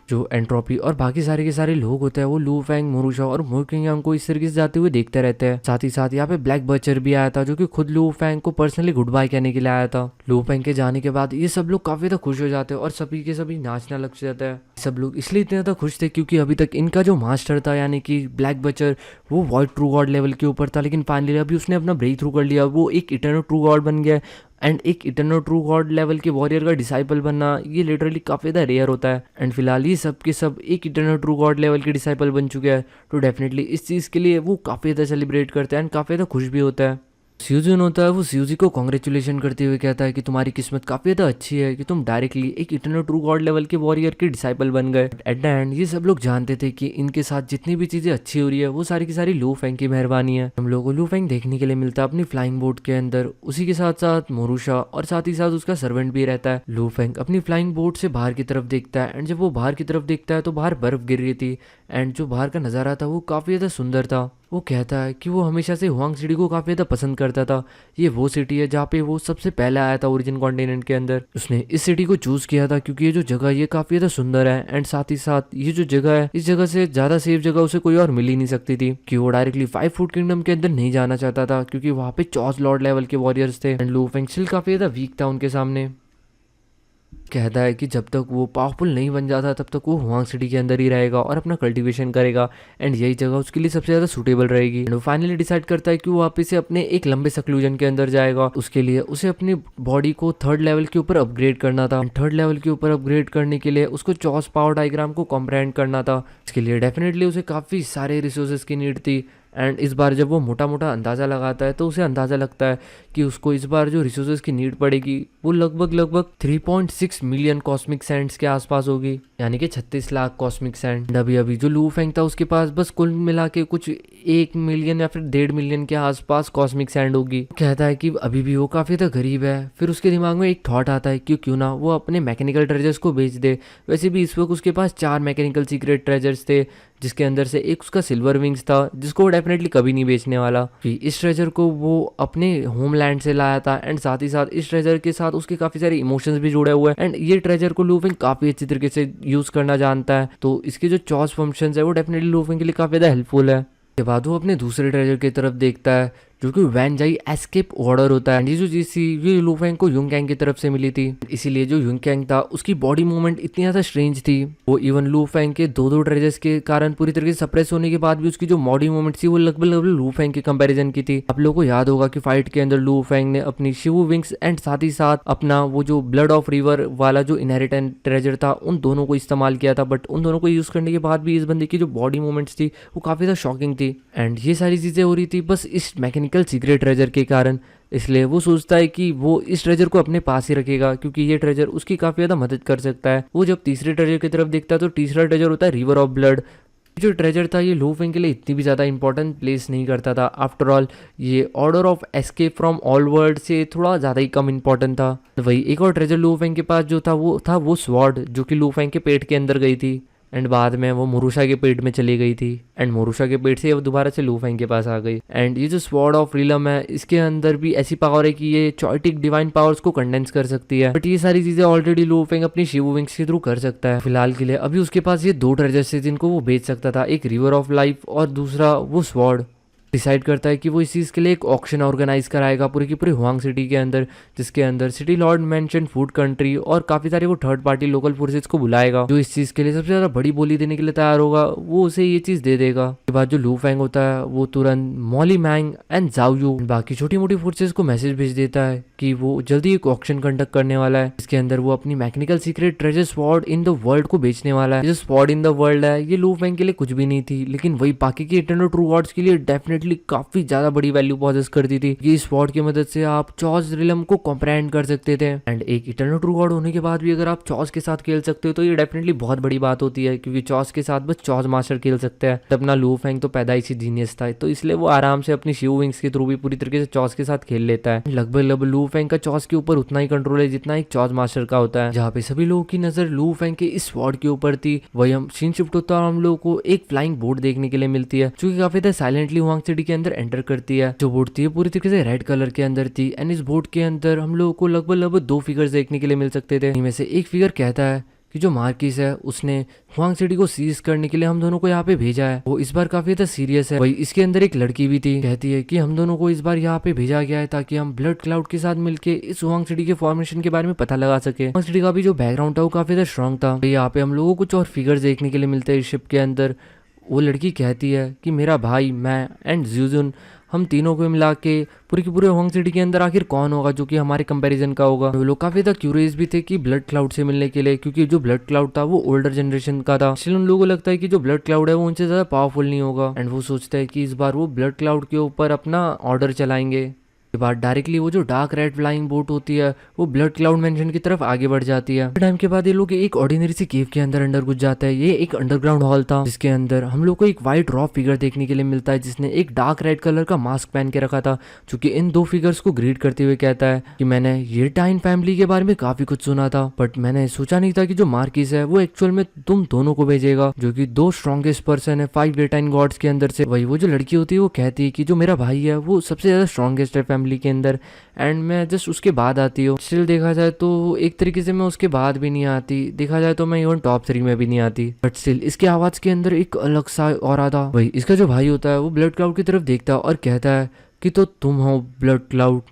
जो एंट्रोपी और बाकी सारे के सारे लोग होते हैं वो लू फैंग, मोरूशा और मोरकिंग को इस तरीके से जाते हुए देखते रहते हैं। साथ ही साथ यहाँ पे ब्लैक बचर भी आया था जो कि खुद लू फैंग को पर्सनली गुड बाय कहने के लिए आया था। लू फैंग के जाने के बाद ये सब लोग काफी ज्यादा खुश हो जाते हैं और सभी के सभी नाचना लग जाता है। सब लोग इसलिए इतने ज्यादा खुश थे क्योंकि अभी तक इनका जो मास्टर था यानी कि ब्लैक बचर वो वाइट ट्रू गॉड लेवल के ऊपर था, लेकिन फाइनली अभी उसने अपना ब्रेक थ्रू कर लिया, वो एक इटर्नल ट्रू गॉड बन गया। एंड एक इटर्नल ट्रू गॉड लेवल के वॉरियर का डिसाइपल बनना ये लिटरली काफ़ी ज़्यादा रेयर होता है। एंड फिलहाल ये सब के सब एक इटर्नल ट्रू गॉड लेवल के डिसाइपल बन चुके हैं, तो डेफिनेटली इस चीज़ के लिए वो काफ़ी ज़्यादा सेलिब्रेट करते हैं एंड काफ़ी ज़्यादा खुश भी होता है। स्यूजन होता है वो स्यूजी को कॉन्ग्रेचुलेशन करते हुए कहता है कि तुम्हारी किस्मत काफ़ी ज़्यादा अच्छी है कि तुम डायरेक्टली एक इटर्नल ट्रू गॉड लेवल के वॉरियर के डिसाइपल बन गए। एट द एंड ये सब लोग जानते थे कि इनके साथ जितनी भी चीज़ें अच्छी हो रही है वो सारी की सारी लू फैंग की मेहरबानी है। हम लोगों को लू फैंग देखने के लिए मिलता है अपनी फ्लाइंग बोट के अंदर, उसी के साथ साथ मोरूशा और साथ ही साथ उसका सर्वेंट भी रहता है। लू फैंग अपनी फ्लाइंग बोट से बाहर की तरफ देखता है एंड जब वो बाहर की तरफ देखता है तो बाहर बर्फ गिर रही थी एंड जो बाहर का नज़ारा था वो काफ़ी ज़्यादा सुंदर था। वो कहता है कि वो हमेशा से हुआंग सिटी को काफ़ी ज़्यादा पसंद करता था, ये वो सिटी है जहाँ पे वो सबसे पहले आया था ओरिजिन कॉन्टिनेंट के अंदर। उसने इस सिटी को चूज़ किया था क्योंकि ये जो जगह ये काफ़ी ज़्यादा सुंदर है एंड साथ ही साथ ये जो जगह है इस जगह से ज़्यादा सेफ जगह उसे कोई और मिल ही नहीं सकती थी कि वो डायरेक्टली 5 फुट किंगडम के अंदर नहीं जाना चाहता था क्योंकि वहाँ पे चॉस लॉर्ड लेवल के वॉरियर्स थे एंड लू फेंग स्टिल काफ़ी ज़्यादा वीक था उनके सामने। कहता है कि जब तक वो पावरफुल नहीं बन जाता तब तक वो हुआंग सिटी के अंदर ही रहेगा और अपना कल्टीवेशन करेगा एंड यही जगह उसके लिए सबसे ज़्यादा सूटेबल रहेगी। वो फाइनली डिसाइड करता है कि वो वापस से अपने एक लंबे सक्लूजन के अंदर जाएगा। उसके लिए उसे अपनी बॉडी को 3rd लेवल के ऊपर अपग्रेड करना था। 3rd लेवल के ऊपर अपग्रेड करने के लिए उसको चॉस पावर डायग्राम को कॉम्प्रहेंड करना था। इसके लिए डेफिनेटली उसे काफ़ी सारे रिसोर्सेज की नीड थी एंड इस बार जब वो मोटा मोटा अंदाज़ा लगाता है तो उसे अंदाज़ा लगता है कि उसको इस बार जो रिसोर्सेज की नीड पड़ेगी वो लगभग 3.6 मिलियन कॉस्मिक सैंड्स के आसपास होगी, यानी कि 36 लाख कॉस्मिक सैंड। अभी अभी जो लू फेंग था उसके पास बस कुल मिला के कुछ 1 मिलियन या फिर 1.5 मिलियन के आसपास कॉस्मिक सैंड होगी। कहता है कि अभी भी वो काफ़ी ज़्यादा गरीब है। फिर उसके दिमाग में एक थॉट आता है कि क्यों ना वो अपने मैकेनिकल ट्रेजर्स को बेच दे। वैसे भी इस वक्त उसके पास 4 मैकेनिकल सीक्रेट ट्रेजर्स थे जिसके अंदर से एक उसका सिल्वर विंग्स था जिसको वो डेफिनेटली कभी नहीं बेचने वाला। इस ट्रेजर को वो अपने होमलैंड से लाया था एंड साथ ही साथ इस ट्रेजर के साथ उसके काफ़ी सारे इमोशंस भी जुड़े हुए हैं एंड ये ट्रेजर को लू फेंग काफ़ी अच्छी तरीके से यूज़ करना जानता है, तो इसके जो चॉस फंक्शंस है वो डेफिनेटली लू फेंग के लिए काफ़ी ज़्यादा हेल्पफुल है। के बाद वो अपने दूसरे ट्रेजर की तरफ देखता है जो कि वैन जाई एस्केप ऑर्डर होता है। ये जो चीज़ थी ये लू फेंग को युंग कैंग की तरफ से मिली थी, इसीलिए जो युंग कैंग था उसकी बॉडी मूवमेंट इतनी ज़्यादा स्ट्रेंज थी। वो इवन लू फेंग के दो ट्रेजर्स के कारण पूरी तरीके से सप्रेस होने के बाद भी उसकी जो बॉडी मूवमेंट थी वो लगभग लू फेंग के कंपैरिजन की थी। आप लोगों को याद होगा कि फाइट के अंदर लू फेंग ने अपनी शिवू विंग्स एंड साथ ही साथ अपना वो जो ब्लड ऑफ रिवर वाला जो इनहेरिटेंट ट्रेजर था उन दोनों को इस्तेमाल किया था, बट उन दोनों को यूज़ करने के बाद भी इस बंदे की जो बॉडी मूवमेंट्स थी वो काफ़ी ज़्यादा शॉकिंग थी एंड ये सारी चीज़ें हो रही थी बस इस मैकेनिकल सीक्रेट ट्रेजर के कारण। इसलिए वो सोचता है कि वो इस ट्रेजर को अपने पास ही रखेगा क्योंकि ये ट्रेजर उसकी काफ़ी ज़्यादा मदद कर सकता है। वो जब तीसरे ट्रेजर की तरफ देखता है तो तीसरा ट्रेजर होता है रिवर ऑफ ब्लड। जो ट्रेजर था ये लू फेंग के लिए इतनी भी ज़्यादा इंपॉर्टेंट प्लेस नहीं करता था। आफ्टर ऑल ये order of escape from all world से थोड़ा ज़्यादा ही कम इंपॉर्टेंट था। वही एक और ट्रेजर लू फेंग के पास जो था वो स्वॉर्ड जो कि लू फेंग के पेट के अंदर गई थी एंड बाद में वो मोरूशा के पेट में चली गई थी एंड मोरूशा के पेट से वो दोबारा से लू फेंग के पास आ गई। एंड ये जो स्वॉर्ड ऑफ रिलम है इसके अंदर भी ऐसी पावर है कि ये चॉइटिक डिवाइन पावर्स को कंडेंस कर सकती है, बट ये सारी चीजें ऑलरेडी लू फेंग अपनी शिवू विंग्स के थ्रू कर सकता है। फिलहाल के लिए अभी उसके पास ये 2 ट्रेजर्स थे जिनको वो बेच सकता था, एक रिवर ऑफ लाइफ और दूसरा वो स्वॉर्ड। डिसाइड करता है कि वो इस चीज़ के लिए एक ऑक्शन ऑर्गेनाइज कराएगा पूरी की पूरी हुआंग सिटी के अंदर, जिसके अंदर city Lord mention food country और काफ़ी सारे वो 3rd पार्टी लोकल फोर्सेज को बुलाएगा। जो इस चीज़ के लिए सबसे ज़्यादा बड़ी बोली देने के लिए तैयार होगा वो उसे ये चीज़ दे देगा। उसके बाद जो लू फेंग होता है वो तुरंत मॉली मैंग एंड जाओयू बाकी छोटी मोटी फोर्सेज को मैसेज भेज देता है कि वो जल्दी एक ऑक्शन कंडक्ट करने वाला है, इसके अंदर वो अपनी mechanical secret treasure sword in the world को बेचने वाला है। जो स्वॉर्ड इन द वर्ल्ड है ये लू फेंग के लिए कुछ भी नहीं थी, लेकिन वही बाकी के इटर्नल ट्रू गॉड्स के लिए डेफिनेटली काफी ज्यादा बड़ी वैल्यू पॉजेस करती थी। ये स्वॉर्ड की मदद से आप चॉस रिलम को कॉम्प्रहेंड कर सकते थे एंड एक इटर्नल ट्रू गॉड होने के बाद भी अगर आप चॉस के साथ खेल सकते हो तो ये डेफिनेटली बहुत बड़ी बात होती है, क्योंकि चॉस के साथ बस चॉस मास्टर खेल सकते हैं। अपना लू फेंग तो पैदाइशी जीनियस था, तो इसलिए वो आराम से अपनी शिव विंग्स के थ्रू भी पूरी तरीके से चॉस के साथ खेल लेता है। लगभग लू फेंग का चॉस के ऊपर उतना ही कंट्रोल है जितना एक चॉस मास्टर का होता है। जहाँ पे सभी लोगों की नजर लू फेंग के इस स्वॉर्ड के ऊपर थी, वही हम सीन शिफ्ट होता है और हम लोगों को एक फ्लाइंग बोट देखने के लिए मिलती है जो कि काफी देर साइलेंटली हुआंग सिटी के अंदर एंटर करती है। जो बोट थी पूरी तरीके से रेड कलर के अंदर थी एंड इस बोट के अंदर हम लोगों को लगभग 2 फिगर्स देखने के लिए मिल सकते थे। इनमें से एक फिगर कहता है कि जो मार्किस है उसने हुआंग सिटी को सीज करने के लिए हम दोनों को यहाँ पे भेजा है। वो इस बार काफी ज्यादा सीरियस है। वही इसके अंदर एक लड़की भी थी, कहती है कि हम दोनों को इस बार यहाँ पे भेजा गया है ताकि हम ब्लड क्लाउड के साथ मिलके इस हुआंग सिटी के फॉर्मेशन के बारे में पता लगा सके। हुआंग सिटी का भी जो बैकग्राउंड था वो काफी ज्यादा स्ट्रॉन्ग था। यहाँ पे हम लोगों को कुछ और फिगर्स देखने के लिए मिलते हैं इस शिप के अंदर। वो लड़की कहती है कि मेरा भाई, मैं एंड ज्यूजुन, हम तीनों को मिला के पूरी की पूरे हुआंग सिटी के अंदर आखिर कौन होगा जो कि हमारे कंपैरिजन का होगा। वो लोग काफी ज्यादा क्यूरियस भी थे कि ब्लड क्लाउड से मिलने के लिए, क्योंकि जो ब्लड क्लाउड था वो ओल्डर जनरेशन का था। इसलिए उन लोगों को लगता है कि जो ब्लड क्लाउड है वो उनसे ज्यादा पावरफुल नहीं होगा। एंड वो सोचता है कि इस बार वो ब्लड क्लाउड के ऊपर अपना ऑर्डर चलाएंगे। के बाद डायरेक्टली वो जो डार्क रेड फ्लाइंग बोट होती है वो ब्लड क्लाउड मेंशन की तरफ आगे बढ़ जाती है। टाइम के बाद ये लोग एक ऑर्डिनरी सी केव के अंदर घुस जाता है। ये एक अंडरग्राउंड हॉल था जिसके अंदर हम लोग को एक वाइट रॉ फिगर देखने के लिए मिलता है जिसने एक डार्क रेड कलर का मास्क पहन के रखा था, जो कि इन दो फिगर्स को ग्रीट करते हुए कहता है कि मैंने ये टाइन फैमिली के बारे में काफी कुछ सुना था, बट मैंने सोचा नहीं था कि जो मार्किस है वो एक्चुअल में तुम दोनों को भेजेगा, जो कि दो स्ट्रॉन्गेस्ट पर्सन है 5 टाइन गॉड्स के अंदर से। वही वो जो लड़की होती है वो कहती है कि जो मेरा भाई है वो सबसे ज्यादा स्ट्रॉन्गेस्ट है फैमिली के अंदर, एंड मैं जस्ट उसके बाद आती हूँ। स्टिल देखा जाए तो एक तरीके से मैं उसके बाद भी नहीं आती, देखा जाए तो मैं इवन टॉप 3 में भी नहीं आती, बट स्टिल इसके आवाज के अंदर एक अलग सा और था। वही इसका जो भाई होता है वो ब्लड क्लाउड की तरफ देखता है और कहता है कि तो तुम हो ब्लड क्लाउड।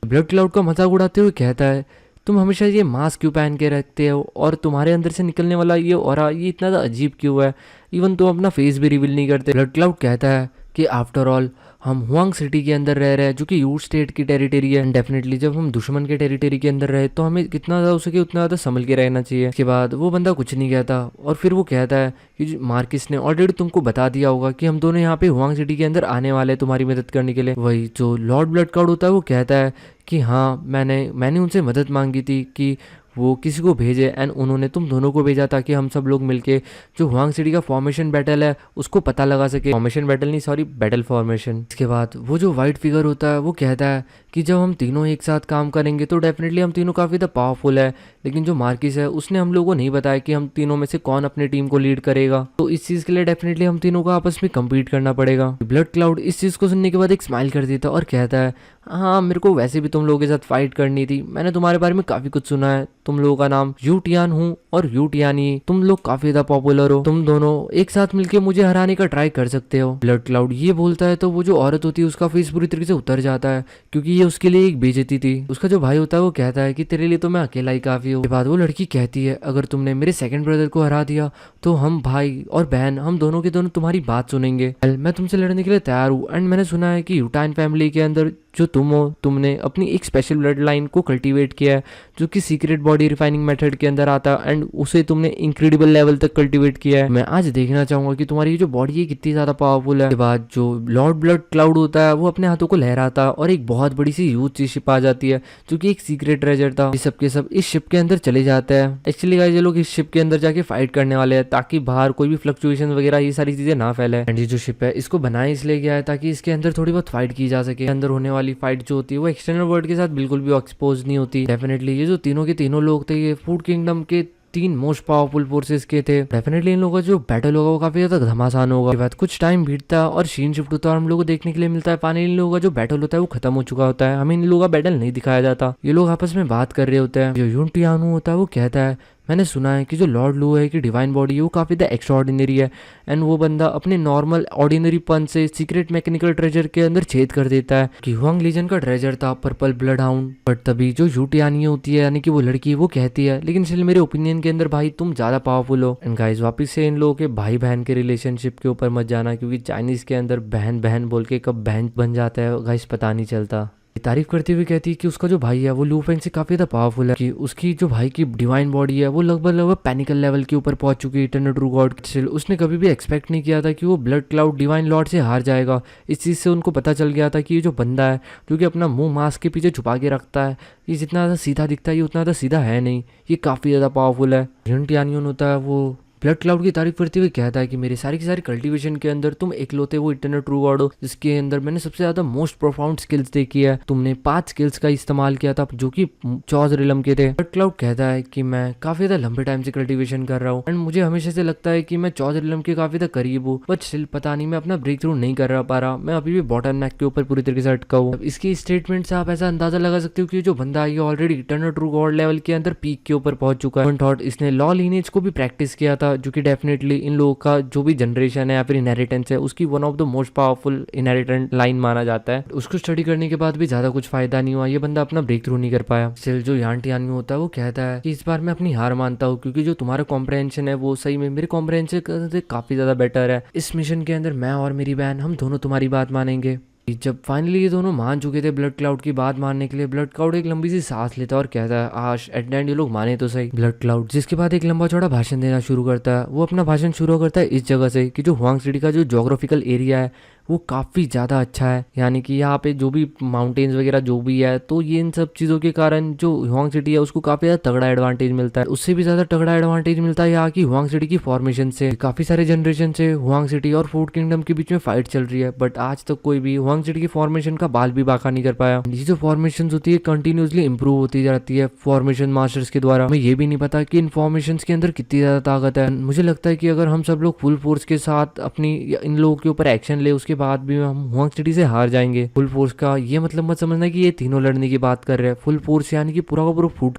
ब्लड क्लाउड का मजाक उड़ाते हुए कहता है तुम हमेशा ये मास्क क्यों पहन के रखते हो और तुम्हारे अंदर से निकलने वाला ये ऑरा ये इतना ज़्यादा अजीब क्यों है, इवन तुम अपना फेस भी रिवील नहीं करते। ब्लड क्लाउड कहता है कि आफ्टर ऑल हम हुआंग सिटी के अंदर रह रहे हैं जो कि यू स्टेट की टेरिटरी है, एंड डेफिनेटली जब हम दुश्मन के टेरिटरी के अंदर रहे तो हमें कितना ज़्यादा हो सके उतना ज़्यादा संभल के रहना चाहिए। इसके बाद वो बंदा कुछ नहीं कहता और फिर वो कहता है कि मार्किस ने ऑलरेडी तुमको बता दिया होगा कि हम दोनों यहाँ पे हुआंग सिटी के अंदर आने वाले हैं तुम्हारी मदद करने के लिए। वही जो लॉर्ड ब्लड क्लाउड होता है वो कहता है कि हाँ मैंने उनसे मदद मांगी थी कि वो किसी को भेजे, एंड उन्होंने तुम दोनों को भेजा ताकि हम सब लोग मिलके जो हुआंग सिटी का फॉर्मेशन बैटल है उसको पता लगा सके। फॉर्मेशन बैटल नहीं, सॉरी, बैटल फॉर्मेशन। इसके बाद वो जो वाइट फिगर होता है वो कहता है कि जब हम तीनों एक साथ काम करेंगे तो डेफिनेटली हम तीनों काफ़ी ज़्यादा पावरफुल है, लेकिन जो मार्किस है उसने हम लोगों को नहीं बताया कि हम तीनों में से कौन अपनी टीम को लीड करेगा, तो इस चीज़ के लिए डेफिनेटली हम तीनों को आपस में कम्पीट करना पड़ेगा। ब्लड क्लाउड इस चीज़ को सुनने के बाद एक स्माइल कर देता और कहता है हाँ मेरे को वैसे भी तुम लोगों के साथ फाइट करनी थी, मैंने तुम्हारे बारे में काफ़ी कुछ सुना है, तुम लोगों का नाम यू टियान हूँ और यू टियानी, तुम लोग काफ़ी ज़्यादा पॉपुलर हो, तुम दोनों एक साथ मिलके मुझे हराने का ट्राई कर सकते हो। ब्लड क्लाउड ये बोलता है तो वो जो औरत होती है उसका फेस पूरी तरीके से उतर जाता है क्योंकि ये उसके लिए एक बेइज्जती थी। उसका जो भाई होता है वो कहता है कि तेरे लिए तो मैं अकेला ही काफ़ी हूँ। बाद वो लड़की कहती है अगर तुमने मेरे सेकंड ब्रदर को हरा दिया तो हम भाई और बहन हम दोनों के दोनों तुम्हारी बात सुनेंगे। मैं तुमसे लड़ने के लिए तैयार हूँ, एंड मैंने सुना है कि यूटाइन फैमिली के अंदर जो तुम हो तुमने अपनी एक स्पेशल ब्लड लाइन को कल्टीवेट किया है जो कि सीक्रेट बॉडी रिफाइनिंग मेथड के अंदर आता है, एंड उसे तुमने इंक्रेडिबल लेवल तक कल्टीवेट किया है। मैं आज देखना चाहूंगा कि तुम्हारी ये जो बॉडी है कितनी ज्यादा पावरफुल है। के बाद जो लॉर्ड ब्लड क्लाउड होता है वो अपने हाथों को लहराता और एक बहुत बड़ी सी ह्यूज सी शिप आ जाती है जो कि एक सीक्रेट ट्रेजर था। ये सब के सब इस शिप के अंदर चले जाते हैं। एक्चुअली गाइस ये लोग इस शिप के अंदर जाके फाइट करने वाले हैं ताकि बाहर कोई भी फ्लक्चुएशन वगैरह ये सारी चीजें ना फैले। एंड ये जो शिप है इसको बनाया इसलिए गया है ताकि इसके अंदर थोड़ी बहुत फाइट की जा सके। अंदर होने वाली फाइट जो होती है वो एक्सटर्नल वर्ल्ड के साथ बिल्कुल भी एक्सपोज नहीं होती। डेफिनेटली ये जो तीनों के तीनों लोग थे ये फूड किंगडम के 3 मोस्ट पावरफुल फोर्सेस के थे। डेफिनेटली इन लोगों का जो बैटल होगा वो काफी ज्यादा घमासान होगा। के बाद कुछ टाइम बीतता और सीन शिफ्ट होता है और हम लोगों को देखने के लिए मिलता है फाइनली इन लोगों का जो बैटल होता है वो खत्म हो चुका होता है। हमें इन लोगों का बैटल नहीं दिखाया जाता, ये लोग आपस में बात कर रहे होते हैं। जो यून टियानू होता है वो कहता है मैंने सुना है कि जो लॉर्ड लू है कि डिवाइन बॉडी है वो काफ़ी ज़्यादा एक्स्ट्रा ऑर्डिनरी है, एंड वो बंदा अपने नॉर्मल ऑर्डिनरी पन से सीक्रेट मैकेनिकल ट्रेजर के अंदर छेद कर देता है। कि हुआंग लीजन का ट्रेजर था पर्पल ब्लड हाउंड। बट तभी जो यूटियानी होती है यानी कि वो लड़की वो कहती है लेकिन स्टिल मेरे ओपिनियन के अंदर भाई तुम ज़्यादा पावरफुल हो। एंड गाइस वापस से इन लोगों के भाई बहन के रिलेशनशिप के ऊपर मत जाना क्योंकि चाइनीज़ के अंदर बहन बहन बोल के कब बहन बन जाता है गाइस पता नहीं चलता। तारीफ करते हुए कहती है कि उसका जो भाई है वो लू फेंग से काफी ज्यादा पावरफुल है, कि उसकी जो भाई की डिवाइन बॉडी है वो लगभग पैनिकल लेवल के ऊपर पहुंच चुकी है इटर्नल ट्रू गॉड। उसने कभी भी एक्सपेक्ट नहीं किया था कि वो ब्लड क्लाउड डिवाइन लॉर्ड से हार जाएगा। इस चीज से उनको पता चल गया था कि ये जो बंदा है जो कि अपना मुंह मास्क के पीछे छुपा के रखता है ये जितना ज्यादा सीधा दिखता है ये उतना ज्यादा सीधा है नहीं, ये काफी ज्यादा पावरफुल है। टियानियन होता है वो ब्लड क्लाउड की तारीफ करते हुए कहता है कि मेरे सारी की सारी कल्टीवेशन के अंदर तुम इकलौते वो इटर्नल ट्रू गॉड हो जिसके अंदर मैंने सबसे ज्यादा मोस्ट प्रोफाउंड स्किल्स देखी है। तुमने 5 स्किल्स का इस्तेमाल किया था जो कि चौज रिलम के थे। ब्लड क्लाउड कहता है कि मैं काफी ज्यादा लंबे टाइम से कल्टीवेशन कर रहा हूँ एंड मुझे हमेशा से लगता है कि मैं चौज रिलम के काफी ज्यादा करीब हूँ, बट स्टिल पता नहीं मैं अपना ब्रेक थ्रू नहीं कर पा रहा। मैं अभी भी बॉटल नेक के ऊपर पूरी तरीके से अटका हूँ। इसकी स्टेटमेंट से आप ऐसा अंदाजा लगा सकते हो कि जो बंदा ये already eternal true God level के अंदर पीक के ऊपर पहुंच चुका है। थॉट इसने लॉ लीनेज को भी प्रैक्टिस किया था जो कि डेफिनेटली इन लोगों का जो भी जनरेशन है या फिर इनहेरिटेंस है उसकी one of the most powerful inherent line माना जाता है। उसको स्टडी करने के बाद भी ज्यादा कुछ फायदा नहीं हुआ, ये बंदा अपना ब्रेक थ्रू नहीं कर पाया। स्टिल जो यान टियान्यू होता है वो कहता है कि इस बार मैं अपनी हार मानता हूँ क्योंकि जो तुम्हारा कॉम्प्रहेंशन है वो सही में मेरे कॉम्प्रहेंशन से काफी ज्यादा बेटर है। इस मिशन के अंदर मैं और मेरी बहन हम दोनों तुम्हारी बात मानेंगे। जब फाइनली ये दोनों मान चुके थे ब्लड क्लाउड की बात मानने के लिए, ब्लड क्लाउड एक लंबी सी सांस लेता है और कहता है आश एट द एंड ये लोग माने तो सही। ब्लड क्लाउड जिसके बाद एक लंबा चौड़ा भाषण देना शुरू करता है। वो अपना भाषण शुरू करता है इस जगह से कि जो हुआंग सिटी का जो जोग्राफिकल एरिया है वो काफ़ी ज़्यादा अच्छा है, यानी कि यहाँ पे जो भी माउंटेन्स वगैरह जो भी है तो ये इन सब चीज़ों के कारण जो हुआंग सिटी है उसको काफ़ी ज़्यादा तगड़ा एडवांटेज मिलता है। उससे भी ज़्यादा तगड़ा एडवांटेज मिलता है यहाँ की हुआंग सिटी की फॉर्मेशन से। काफ़ी सारे जनरेशन से हुआंग सिटी और फूड किंगडम के बीच में फाइट चल रही है, बट आज तक कोई भी हुआंग सिटी की फॉर्मेशन का बाल भी बाका नहीं कर पाया। ये जो फॉर्मेशन होती है कंटिन्यूसली इंप्रूव होती जाती है फॉर्मेशन मास्टर्स के द्वारा। हमें ये भी नहीं पता कि इन फॉर्मेशन के अंदर कितनी ज़्यादा ताकत है। मुझे लगता है कि अगर हम सब लोग फुल फोर्स के साथ अपनी इन लोगों के ऊपर एक्शन ले उसके बाद भी हम हुआंग सिटी से हार जाएंगे। फुल फोर्स का ये मतलब मत समझना कि ये तीनों लड़ने की बात कर रहे हैं। फुल फोर्स यानी कि पूरा का पूरा फूड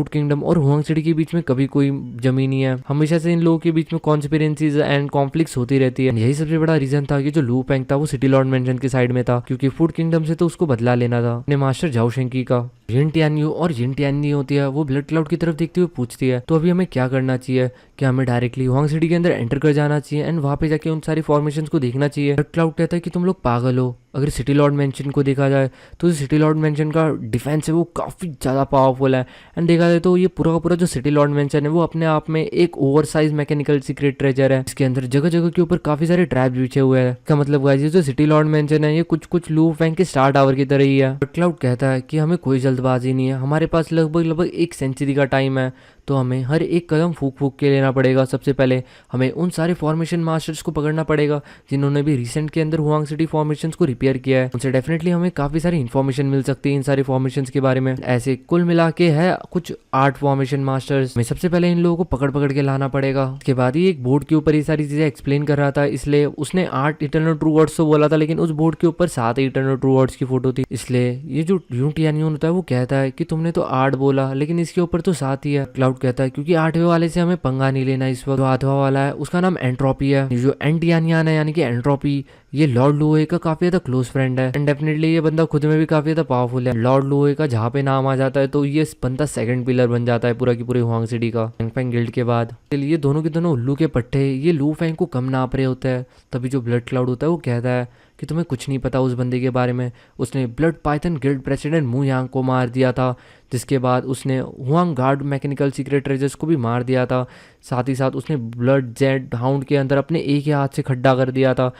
किंगडम और हुआंग सिटी के बीच में कभी कोई जमी नहीं है। हमेशा से इन लोगों के बीच में कॉन्स्पिरेंसीज एंड कॉन्फ्लिक्ट्स होती रहती है। यही सबसे बड़ा रीजन था कि जो लू पेंग था वो सिटी लॉर्ड मेंशन के साइड में था क्योंकि फूड किंगडम से तो उसको बदला लेना था अपने मास्टर झाओ शेंकी का। जिन टियान्यू और जिन टियान्यू होती है वो ब्लड क्लाउड की तरफ देखते हुए पूछती है तो अभी हमें क्या करना चाहिए, क्या हमें डायरेक्टली हुआंग सिटी के अंदर एंटर कर जाना चाहिए एंड वहां पे जाके उन सारी फॉर्मेशन को देखना चाहिए। ब्लड क्लाउड कहता है कि तुम लोग पागल हो। अगर सिटी लॉर्ड मेंशन को देखा जाए तो सिटी लॉर्ड मेंशन का डिफेंस है वो काफ़ी ज़्यादा पावरफुल है एंड देखा जाए तो ये पूरा का पूरा जो सिटी लॉर्ड मेंशन है वो अपने आप में एक over size mechanical secret treasure है। इसके अंदर जगह जगह के ऊपर काफ़ी सारे ट्रैप्स बिछे हुए हैं। इसका मतलब गाइस ये जो सिटी लॉर्ड मेंशन है ये कुछ कुछ लू फैंग के स्टार टावर की तरह ही है। ब्लड क्लाउड कहता है कि हमें कोई जल्दबाजी नहीं है, हमारे पास लगभग 1 सेंचुरी का टाइम है, तो हमें हर एक कदम फूक फूक के लेना पड़ेगा। सबसे पहले हमें उन सारे फॉर्मेशन मास्टर्स को पकड़ना पड़ेगा जिन्होंने भी रिसेंट के अंदर हुआंग सिटी फॉर्मेशन को रिपेयर किया है। उनसे डेफिनेटली हमें काफ़ी सारी इन्फॉर्मेशन मिल सकती है इन सारे फॉर्मेशन के बारे में। ऐसे कुल मिला के है कुछ 8 फॉर्मेशन मास्टर्स में सबसे पहले इन लोगों को पकड़ पकड़ के लाना पड़ेगा। उसके बाद ही एक बोर्ड के ऊपर ये सारी चीज़ें एक्सप्लेन कर रहा था, इसलिए उसने 8 इटर्नल ट्रू वर्ड्स तो बोला था लेकिन उस बोर्ड के ऊपर 7 इटर्नल ट्रू वर्ड्स की फोटो थी। इसलिए ये जो यून टियान्यून होता है वो कहता है कि तुमने तो 8 बोला लेकिन इसके ऊपर तो 7 ही है। क्लाउड कहता है क्योंकि 8वें वाले से हमें पंगा नहीं लेना इस वक्त। जो 8वां वाला है उसका नाम एंट्रोपी है। जो एंटियानियन है यानी कि एंट्रोपी ये लॉर्ड लुओए का काफी ज्यादा क्लोज फ्रेंड है एंड डेफिनेटली ये बंदा खुद में भी काफी ज्यादा पावरफुल है। लॉर्ड लुओए का जहाँ पे नाम आ जाता है तो ये बंदा सेकंड पिलर बन जाता है पूरा की पूरी हुआंग सिटी का फैंग फैंग गिल्ड के बाद। ये दोनों के दोनों उल्लू के पट्टे ये लू फैंग को कम नाप रहे होते हैं। तभी जो ब्लड क्लाउड होता है वो कहता है कि तुम्हें कुछ नहीं पता उस बंदे के बारे में। उसने ब्लड पाइथन गिल्ड प्रेसिडेंट मू यांग को मार दिया था, जिसके बाद उसने Huang guard mechanical secret treasures को भी मार दिया था। साथ ही साथ उसने ब्लड जेड हाउंड के अंदर अपने एक ही हाथ से खड्डा कर दिया था।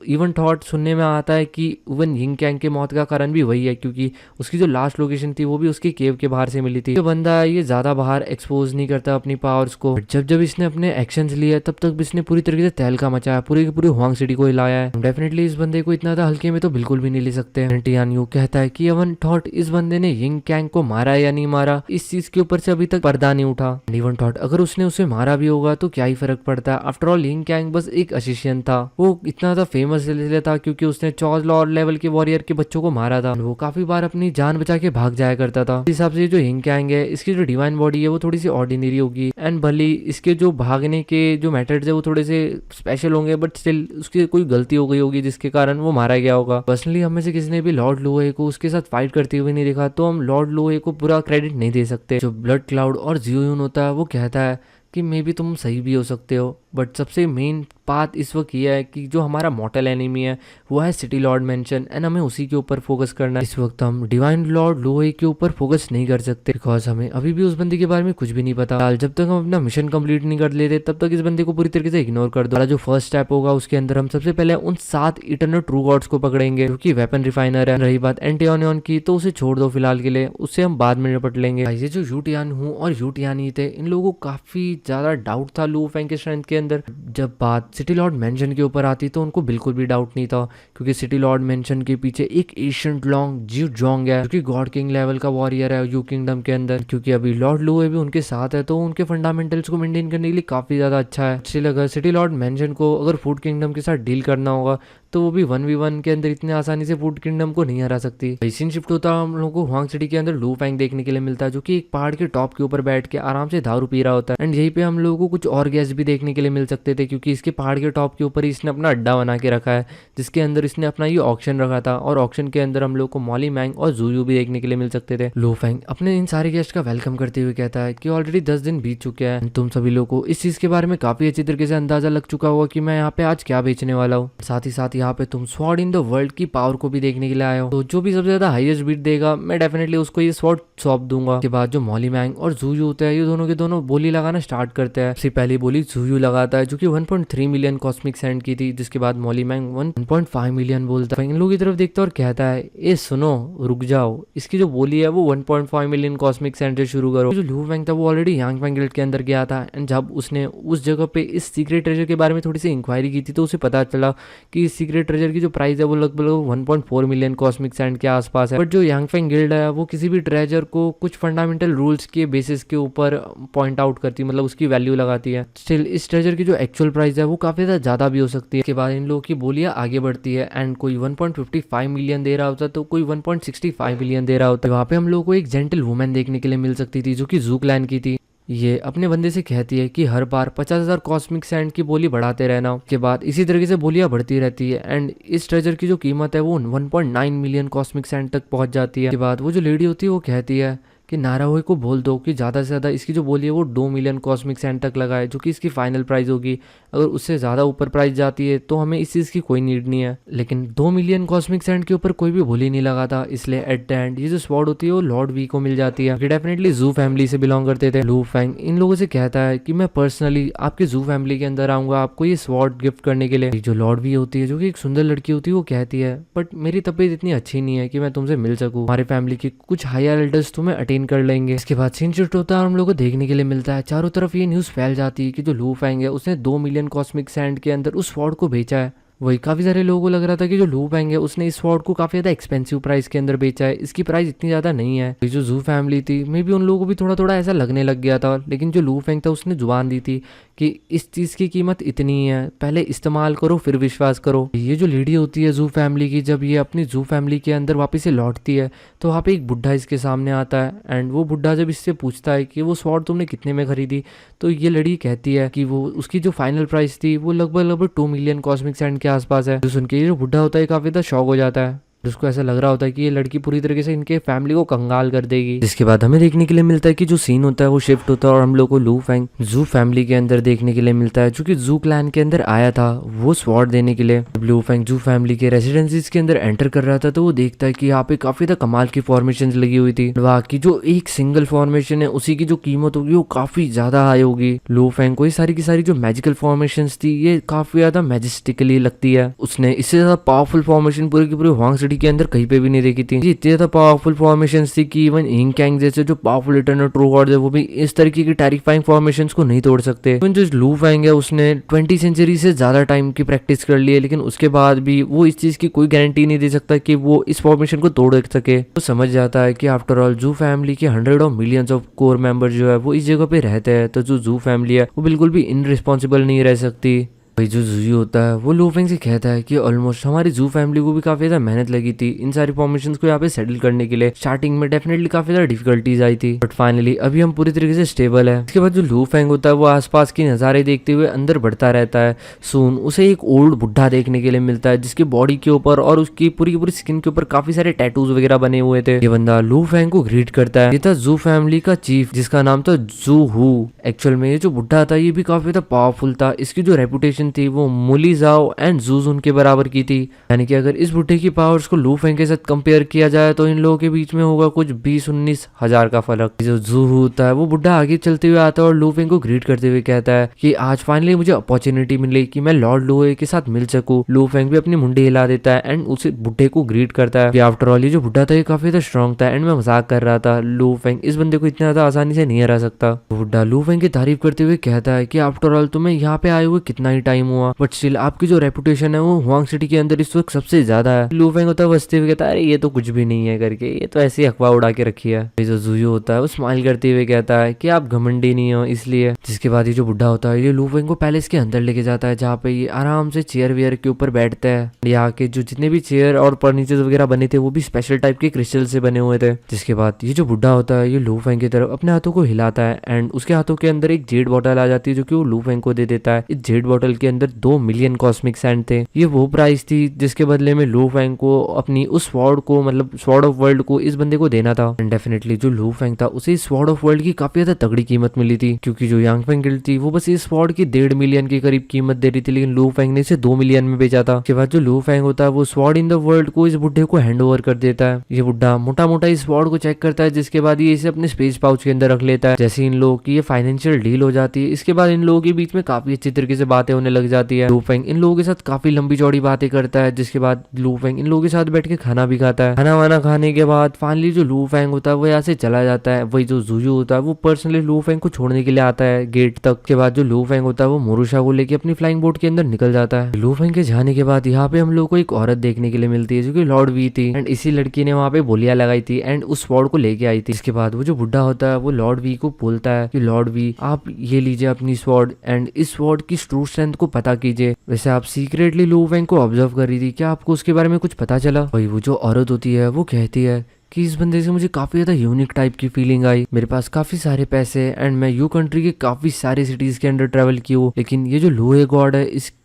इवन थॉट सुनने में आता है कि इवन यिंग कैंग के मौत का कारण भी वही है क्योंकि उसकी जो लास्ट लोकेशन थी वो भी उसकी केव के बाहर से मिली थी। जो बंदा है ये ज्यादा बाहर एक्सपोज नहीं करता अपनी पावर्स को। जब जब इसने अपने एक्शंस लिए तब तक इसने पूरी तरीके से तहलका मचाया, पूरी की पूरी हुआंग सिटी को हिलाया है। डेफिनेटली इस बंदे को इतना हल्के में तो बिल्कुल भी नहीं ले सकते। टियान्यू कहता है कि इवन थॉट इस बंदे ने यिंग कैंग को मारा या नहीं मारा इस चीज के ऊपर से अभी तक पर्दा नहीं उठा। इवन थॉट अगर उसने उसे मारा भी होगा तो क्या ही फर्क पड़ता है, आफ्टर ऑल यिंग कैंग बस एक असिशियन था। वो इतना ज्यादा फेमस था क्योंकि उसने चौज लॉर्ड लेवल के वॉरियर के बच्चों को मारा था। वो काफी बार अपनी जान बचा के भाग जाया करता था। इस हिसाब से जो यिंग कैंग है इसकी जो डिवाइन बॉडी है वो थोड़ी सी ऑर्डिनरी होगी एंड भले इसके जो भागने के जो मेथड्स है वो थोड़े से स्पेशल होंगे, बट स्टिल उसकी कोई गलती हो गई होगी जिसके कारण वो मारा गया होगा। पर्सनली हमें से किसी ने भी लॉर्ड लुओए को उसके साथ फाइट करते हुए नहीं देखा तो हम लॉर्ड लुओए को पूरा क्रेडिट नहीं दे सकते। जो ब्लड क्लाउड और जियोयून होता है वो कहता है कि मे बी तुम सही भी हो सकते हो बट सबसे मेन बात इस वक्त ये है कि जो हमारा मॉर्टल एनिमी है वो है सिटी लॉर्ड मेंशन, एंड हमें उसी के ऊपर फोकस करना है। इस वक्त हम डिवाइन लॉर्ड लोए के ऊपर फोकस नहीं कर सकते, बिकॉज हमें अभी भी उस बंदे के बारे में कुछ भी नहीं पता। जब तक हम अपना मिशन कंप्लीट नहीं कर लेते तब तक इस बंदे को पूरी तरीके से इग्नोर कर दो। हमारा जो फर्स्ट स्टेप होगा उसके अंदर हम सबसे पहले उन 7 इटर्नल ट्रू गॉड्स को पकड़ेंगे जो कि वेपन रिफाइनर है। रही बात एंटियोनियन की तो उसे छोड़ दो फिलहाल के लिए, उससे हम बाद में निपट लेंगे। ये जो यूटियान हूँ और यूटियानी थे, इन लोगों को काफी ज्यादा डाउट था लू फेंग के स्ट्रेंथ के अंदर। जब बात सिटी लॉर्ड मेंशन के ऊपर आती तो उनको बिल्कुल भी डाउट नहीं था, क्योंकि सिटी लॉर्ड मेंशन के पीछे एक एशियंट लॉन्ग जियो जोंग है जो कि गॉड किंग लेवल का वॉरियर है यू किंगडम के अंदर। क्योंकि अभी लॉर्ड लूए भी उनके साथ है तो उनके फंडामेंटल्स को मेंटेन करने के लिए काफी ज्यादा अच्छा है। स्टिल अगर सिटी लॉर्ड मेंशन को अगर फूड किंगडम के साथ डील करना होगा तो वो भी 1v1 के अंदर इतने आसानी से फूड किंगडम को नहीं हरा सकती। सीन शिफ्ट होता है हम लोगों को हुआंग सिटी के अंदर लू फेंग देखने के लिए मिलता है, जो कि एक पहाड़ के टॉप के ऊपर बैठ के आराम से दारू पी रहा होता है। एंड यहीं पे हम लोगों को कुछ और गेस्ट भी देखने के लिए मिल सकते थे, क्योंकि इसके पहाड़ के टॉप के ऊपर ही इसने अपना अड्डा बना के रखा है, जिसके अंदर इसने अपना ये ऑक्शन रखा था। और ऑक्शन के अंदर हम लोग को मॉली मैंग और जूयू भी देखने के लिए मिल सकते थे। लू फेंग अपने इन सारे गेस्ट का वेलकम करते हुए कहता है कि ऑलरेडी 10 दिन बीत चुके हैं, तुम सभी लोगों को इस चीज के बारे में काफी अच्छी तरीके से अंदाजा लग चुका होगा कि मैं यहाँ पे आज क्या बेचने वाला हूँ। साथ ही साथ यहाँ पे तुम स्वॉर्ड इन द वर्ल्ड की पावर को भी देखने के लिए आए हो, तो जो भी सबसे ज्यादा हाईएस्ट बीट देगा मैं डेफिनेटली उसको ये स्वॉर्ड सौंप दूंगा। उसके बाद जो मॉली मैंग और जूयू होते हैं, ये दोनों के दोनों बोली लगाना स्टार्ट करते हैं। सबसे पहली बोली जूयू लगाता है जो कि 1.3 मिलियन कॉस्मिक सैंड की थी, जिसके बाद मॉली मैंग 1.5 मिलियन बोलता है। इन लोगों की तरफ देखता है और कहता है ए सुनो रुक जाओ, इसकी जो बोली है वो 1.5 मिलियन कॉस्मिक सैंड से शुरू करो। जो लू फेंग था वो ऑलरेडी यांग फेंग गिल्ड के अंदर गया था, एंड जब उसने उस जगह पे इस सीक्रेट ट्रेजर के बारे में थोड़ी सी इंक्वायरी की थी तो उसे पता चला कि इस सीक्रेट ट्रेजर की जो प्राइस है वो लगभग 1.4 मिलियन कॉस्मिक सैंड के आसपास है। बट जो यांग फेंग गिल्ड है वो किसी भी ट्रेजर को कुछ फंडामेंटल रूल्स के बेसिस के ऊपर पॉइंट आउट करती है, मतलब उसकी वैल्यू लगाती है। स्टिल इस ट्रेजर की जो एक्चुअल प्राइस है वो काफी ज्यादा भी हो सकती है। इसके बाद इन लोगों की बोलियां आगे बढ़ती है, एंड कोई 1.55 मिलियन दे रहा होता है तो कोई 1.65 मिलियन दे रहा होता है। वहाँ पे हम लोगों को एक जेंटल वुमेन देखने के लिए मिल सकती थी जो कि जू क्लैन की थी। ये अपने बंदे से कहती है कि हर बार 50,000 कॉस्मिक सैंड की बोली बढ़ाते रहना। के बाद इसी तरीके से बोलियां बढ़ती रहती है, एंड इस ट्रेजर की जो कीमत है वो 1.9 मिलियन कॉस्मिक सैंड तक पहुंच जाती है। के बाद वो जो लेडी होती है वो कहती है कि नाराओए को बोल दो कि ज़्यादा से ज़्यादा इसकी जो बोली है वो 2 मिलियन कॉस्मिक सैंड तक लगाए, जो कि इसकी फाइनल प्राइस होगी। अगर उससे ज़्यादा ऊपर प्राइस जाती है तो हमें इस चीज़ की कोई नीड नहीं है। लेकिन 2 मिलियन कॉस्मिक सैंड के ऊपर कोई भी बोली नहीं लगाता, इसलिए एट द एंड ये जो स्वॉर्ड होती है वो लॉर्ड वी को मिल जाती है, कि डेफिनेटली जू फैमिली से बिलोंग करते थे। लू फेंग इन लोगों से कहता है कि मैं पर्सनली आपके जू फैमिली के अंदर आऊंगा आपको ये स्वॉर्ड गिफ्ट करने के लिए। जो लॉर्ड वी होती है जो कि एक सुंदर लड़की होती है वो कहती है बट मेरी तबीयत इतनी अच्छी नहीं है कि मैं तुमसे मिल सकूं, हमारे फैमिली के कुछ हायर एल्डर्स तुम्हें अटेन कर लेंगे। इसके बाद सीन शिफ्ट होता है और हम लोग को देखने के लिए मिलता है चारों तरफ ये न्यूज़ फैल जाती है कि जो लू फेंग है उसने 2 मिलियन कॉस्मिक सैंड के अंदर उस स्वॉर्ड को बेचा है। वही काफ़ी सारे लोगों को लग रहा था कि जो लू फेंग है उसने इस स्वॉर्ड को काफ़ी ज़्यादा एक्सपेंसिव प्राइस के अंदर बेचा है, इसकी प्राइस इतनी ज़्यादा नहीं है। जो जू फैमिली थी मे बी उन लोगों को भी थोड़ा थोड़ा ऐसा लगने लग गया था, लेकिन जो लू फेंग था उसने जुबान दी थी कि इस चीज़ की कीमत इतनी है, पहले इस्तेमाल करो फिर विश्वास करो। ये जो लेडी होती है जू फैमिली की, जब ये अपनी जू फैमिली के अंदर वापस से लौटती है तो वहाँ पे एक बुढ़ा इसके सामने आता है, एंड वो बुढ़ा जब इससे पूछता है कि वो स्वॉर्ड तुमने कितने में खरीदी, तो ये लड़ी कहती है कि वो उसकी जो फाइनल प्राइस थी वो लगभग 2 मिलियन कॉस्मिक सैंड के आसपास है। तो सुन के ये जो बुढ़ा होता है काफी ज्यादा शॉक हो जाता है, उसको ऐसा लग रहा होता है कि ये लड़की पूरी तरीके से इनके फैमिली को कंगाल कर देगी। जिसके बाद हमें देखने के लिए मिलता है कि जो सीन होता है वो शिफ्ट होता है और हम लोग को लू फेंग जू फैमिली के अंदर देखने के लिए मिलता है, जो कि जू क्लैन के अंदर आया था वो स्वॉर्ड देने के लिए। जब लू फेंग जू फैमिली के रेसिडेंसीज के अंदर एंटर कर रहा था तो वो देखता है कि यहाँ पे काफी ज्यादा कमाल की फॉर्मेशन लगी हुई थी। वहाँ की जो एक सिंगल फॉर्मेशन है उसी की जो कीमत होगी वो काफी ज्यादा हाई होगी। लू फेंग को ये सारी की सारी जो मैजिकल फॉर्मेशन थी ये काफी ज्यादा मैजेस्टिकली लगती है। उसने इससे ज्यादा पावरफुल फॉर्मेशन पूरी की पूरी हुआंग सिटी के अंदर कहीं पे भी नहीं देखी थी। इतनी ज्यादा पावरफुल फॉर्मेशंस थी कि इवन इंकैंग जैसे जो पावरफुल इटर्नल ट्रू गॉड है वो भी इस तरीके की टेरिफाइंग फॉर्मेशंस को नहीं तोड़ सकते। इवन जो लू फेंग है उसने 20 सेंचुरी से ज्यादा टाइम की प्रैक्टिस कर ली है, लेकिन उसके बाद भी वो इस चीज की कोई गारंटी नहीं दे सकता कि वो इस फॉर्मेशन को तोड़ सके। तो समझ जाता है कि आफ्टर ऑल जू फैमिली के 100 of millions of core members जो है वो इस जगह पे रहते हैं, तो जो जू फैमिली है वो बिल्कुल भी इनरिस्पॉन्सिबल नहीं रह सकती। भाई जो जूही होता है वो लू फेंग से कहता है कि ऑलमोस्ट हमारी जू फैमिली को भी काफी ज्यादा मेहनत लगी थी इन सारी फॉर्मेशन को यहाँ पे सेटल करने के लिए। स्टार्टिंग में डेफिनेटली काफी ज्यादा डिफिकल्टीज आई थी, बट फाइनली अभी हम पूरी तरीके से स्टेबल है। इसके बाद जो लू फेंग होता है वो आसपास के नजारे देखते हुए अंदर बढ़ता रहता है। सून उसे एक ओल्ड बुढ़ा देखने के लिए मिलता है जिसकी बॉडी के ऊपर और उसकी पूरी की पूरी स्किन के ऊपर काफी सारे टैटूज वगैरह बने हुए थे। ये बंदा लू फेंग को ग्रीट करता है। ये था जू फैमिली का चीफ जिसका नाम था जू हू। एक्चुअल में ये जो बुढ़ा था ये भी काफी ज्यादा पावरफुल था। इसकी जो रेपुटेशन थी वो मुली जाओ एंड जूजुन के बराबर की थी। यानी कि अगर इस बुढ़े की पावर्स को लू फेंग के साथ कंपेयर किया जाए तो इन लोगों के बीच में होगा कुछ 20-19 हजार का फर्क। जो जू होता है वो बुढ़ा आगे चलते हुए आता है और लू फेंग को ग्रीट करते हुए कहता है कि आज फाइनली मुझे अपॉर्चुनिटी मिली कि मैं लॉर्ड लूए के साथ मिल सकूं। लू फेंग भी अपनी मुंडी हिला देता है एंड उसे बुढ़े को ग्रीट करता है कि आफ्टर ऑल ये जो बुढ़ा था ये काफी ज्यादा स्ट्रॉन्ग था एंड मैं मजाक कर रहा था। लू फेंग इस बंदे को इतना ज्यादा आसानी से नहीं हरा सकता। बुढ़ा लू फेंग की तारीफ करते हुए कहता है कि आफ्टर ऑल तुम्हें यहाँ पे आए हुए कितना ही टाइम हुआ, बट स्टिल आपकी जो रेपुटेशन है वो हुआंग सिटी के अंदर इस वक्त सबसे ज्यादा है। लू फेंग होता है बसते हुए कहता है अरे ये तो कुछ भी नहीं है करके, ये तो ऐसी अफवाह उड़ा के रखी है। जो जूयो होता है वो स्माइल करते हुए कहता है कि आप घमंडी नहीं हो इसलिए। जिसके बाद ये जो बुढ़ा होता है ये लू फेंग को पैलेस के अंदर लेके जाता है जहाँ पे ये आराम से चेयर वेयर के ऊपर बैठता है। यहाँ के जो जितने भी चेयर और फर्नीचर वगैरह बने थे वो भी स्पेशल टाइप के क्रिस्टल से बने हुए थे। जिसके बाद ये जो बुढ़ा होता है ये लू फेंग की तरफ अपने हाथों को हिलाता है एंड उसके हाथों के अंदर एक जेड बॉटल आ जाती है जो कि वो लू फेंग को दे देता है। इस जेड बॉटल के अंदर 2 मिलियन कॉस्मिक सैंड थे। ये वो प्राइस थी जिसके बदले में लू फेंग को अपनी उस स्वॉर्ड को मतलब स्वॉर्ड ऑफ वर्ल्ड को इस बंदे को देना था। एंड डेफिनेटली जो लू फेंग था उसे इस स्वॉर्ड ऑफ वर्ल्ड की काफी ज्यादा तगड़ी कीमत मिली थी क्योंकि जो यांग फेंग गिल्ड थी वो बस इस स्वॉर्ड की 1.5 मिलियन के करीब कीमत दे रही थी, लेकिन लू फेंग ने इसे 2 मिलियन में बेचा था। उसके बाद जो लू फेंग होता है वो स्वॉर्ड इन द वर्ल्ड को इस बुढ़े को हैंड ओवर कर देता है। ये बुढ़ा मोटा मोटा इस स्वॉर्ड को चेक करता है जिसके बाद ये इसे अपने स्पेस पाउच के अंदर रख लेता है। जैसे इन लोगों की ये फाइनेंशियल डील हो जाती है इसके बाद इन लोगों के बीच में काफी अच्छी तरीके से बातें होने लग जाती है। लू फेंग इन लोगों के साथ काफी लंबी चौड़ी बातें करता है जिसके बाद लू फेंग इन लोगों के साथ बैठ के खाना भी खाता है। खाना वाना खाने के बाद फाइनली जो लू फेंग होता है वो यहाँ से चला जाता है। वही जो जूयू होता है वो पर्सनली लू फेंग को छोड़ने के लिए आता है गेट तक। के बाद जो लू फेंग होता है वो मोरूशा को लेके अपनी फ्लाइंग बोट के अंदर निकल जाता है। लू फेंग के जाने के बाद यहाँ पे हम लोग को एक औरत देखने के लिए मिलती है जो कि लॉर्ड वी थी एंड इसी लड़की ने वहाँ पे बोलियां लगाई थी एंड उस स्वॉर्ड को लेके आई थी। इसके बाद वो जो बुढ़ा होता है वो लॉर्ड वी को बोलता है कि लॉर्ड वी आप ये लीजिए अपनी स्वॉर्ड एंड इस स्वॉर्ड की ट्रू स्ट्रेंथ को पता कीजिए। वैसे आप सीक्रेटली लू फेंग को ऑब्जर्व कर रही थी, क्या आपको उसके बारे में कुछ पता चला? वही वो जो औरत होती है वो कहती है कि इस बंदे से मुझे काफी ज्यादा यूनिक टाइप की फीलिंग आई। मेरे पास काफी सारे पैसे एंड मैं यू कंट्री के काफी सारे सिटीज के अंदर ट्रेवल की हूँ, लेकिन ये जो लोहे गॉड है इसके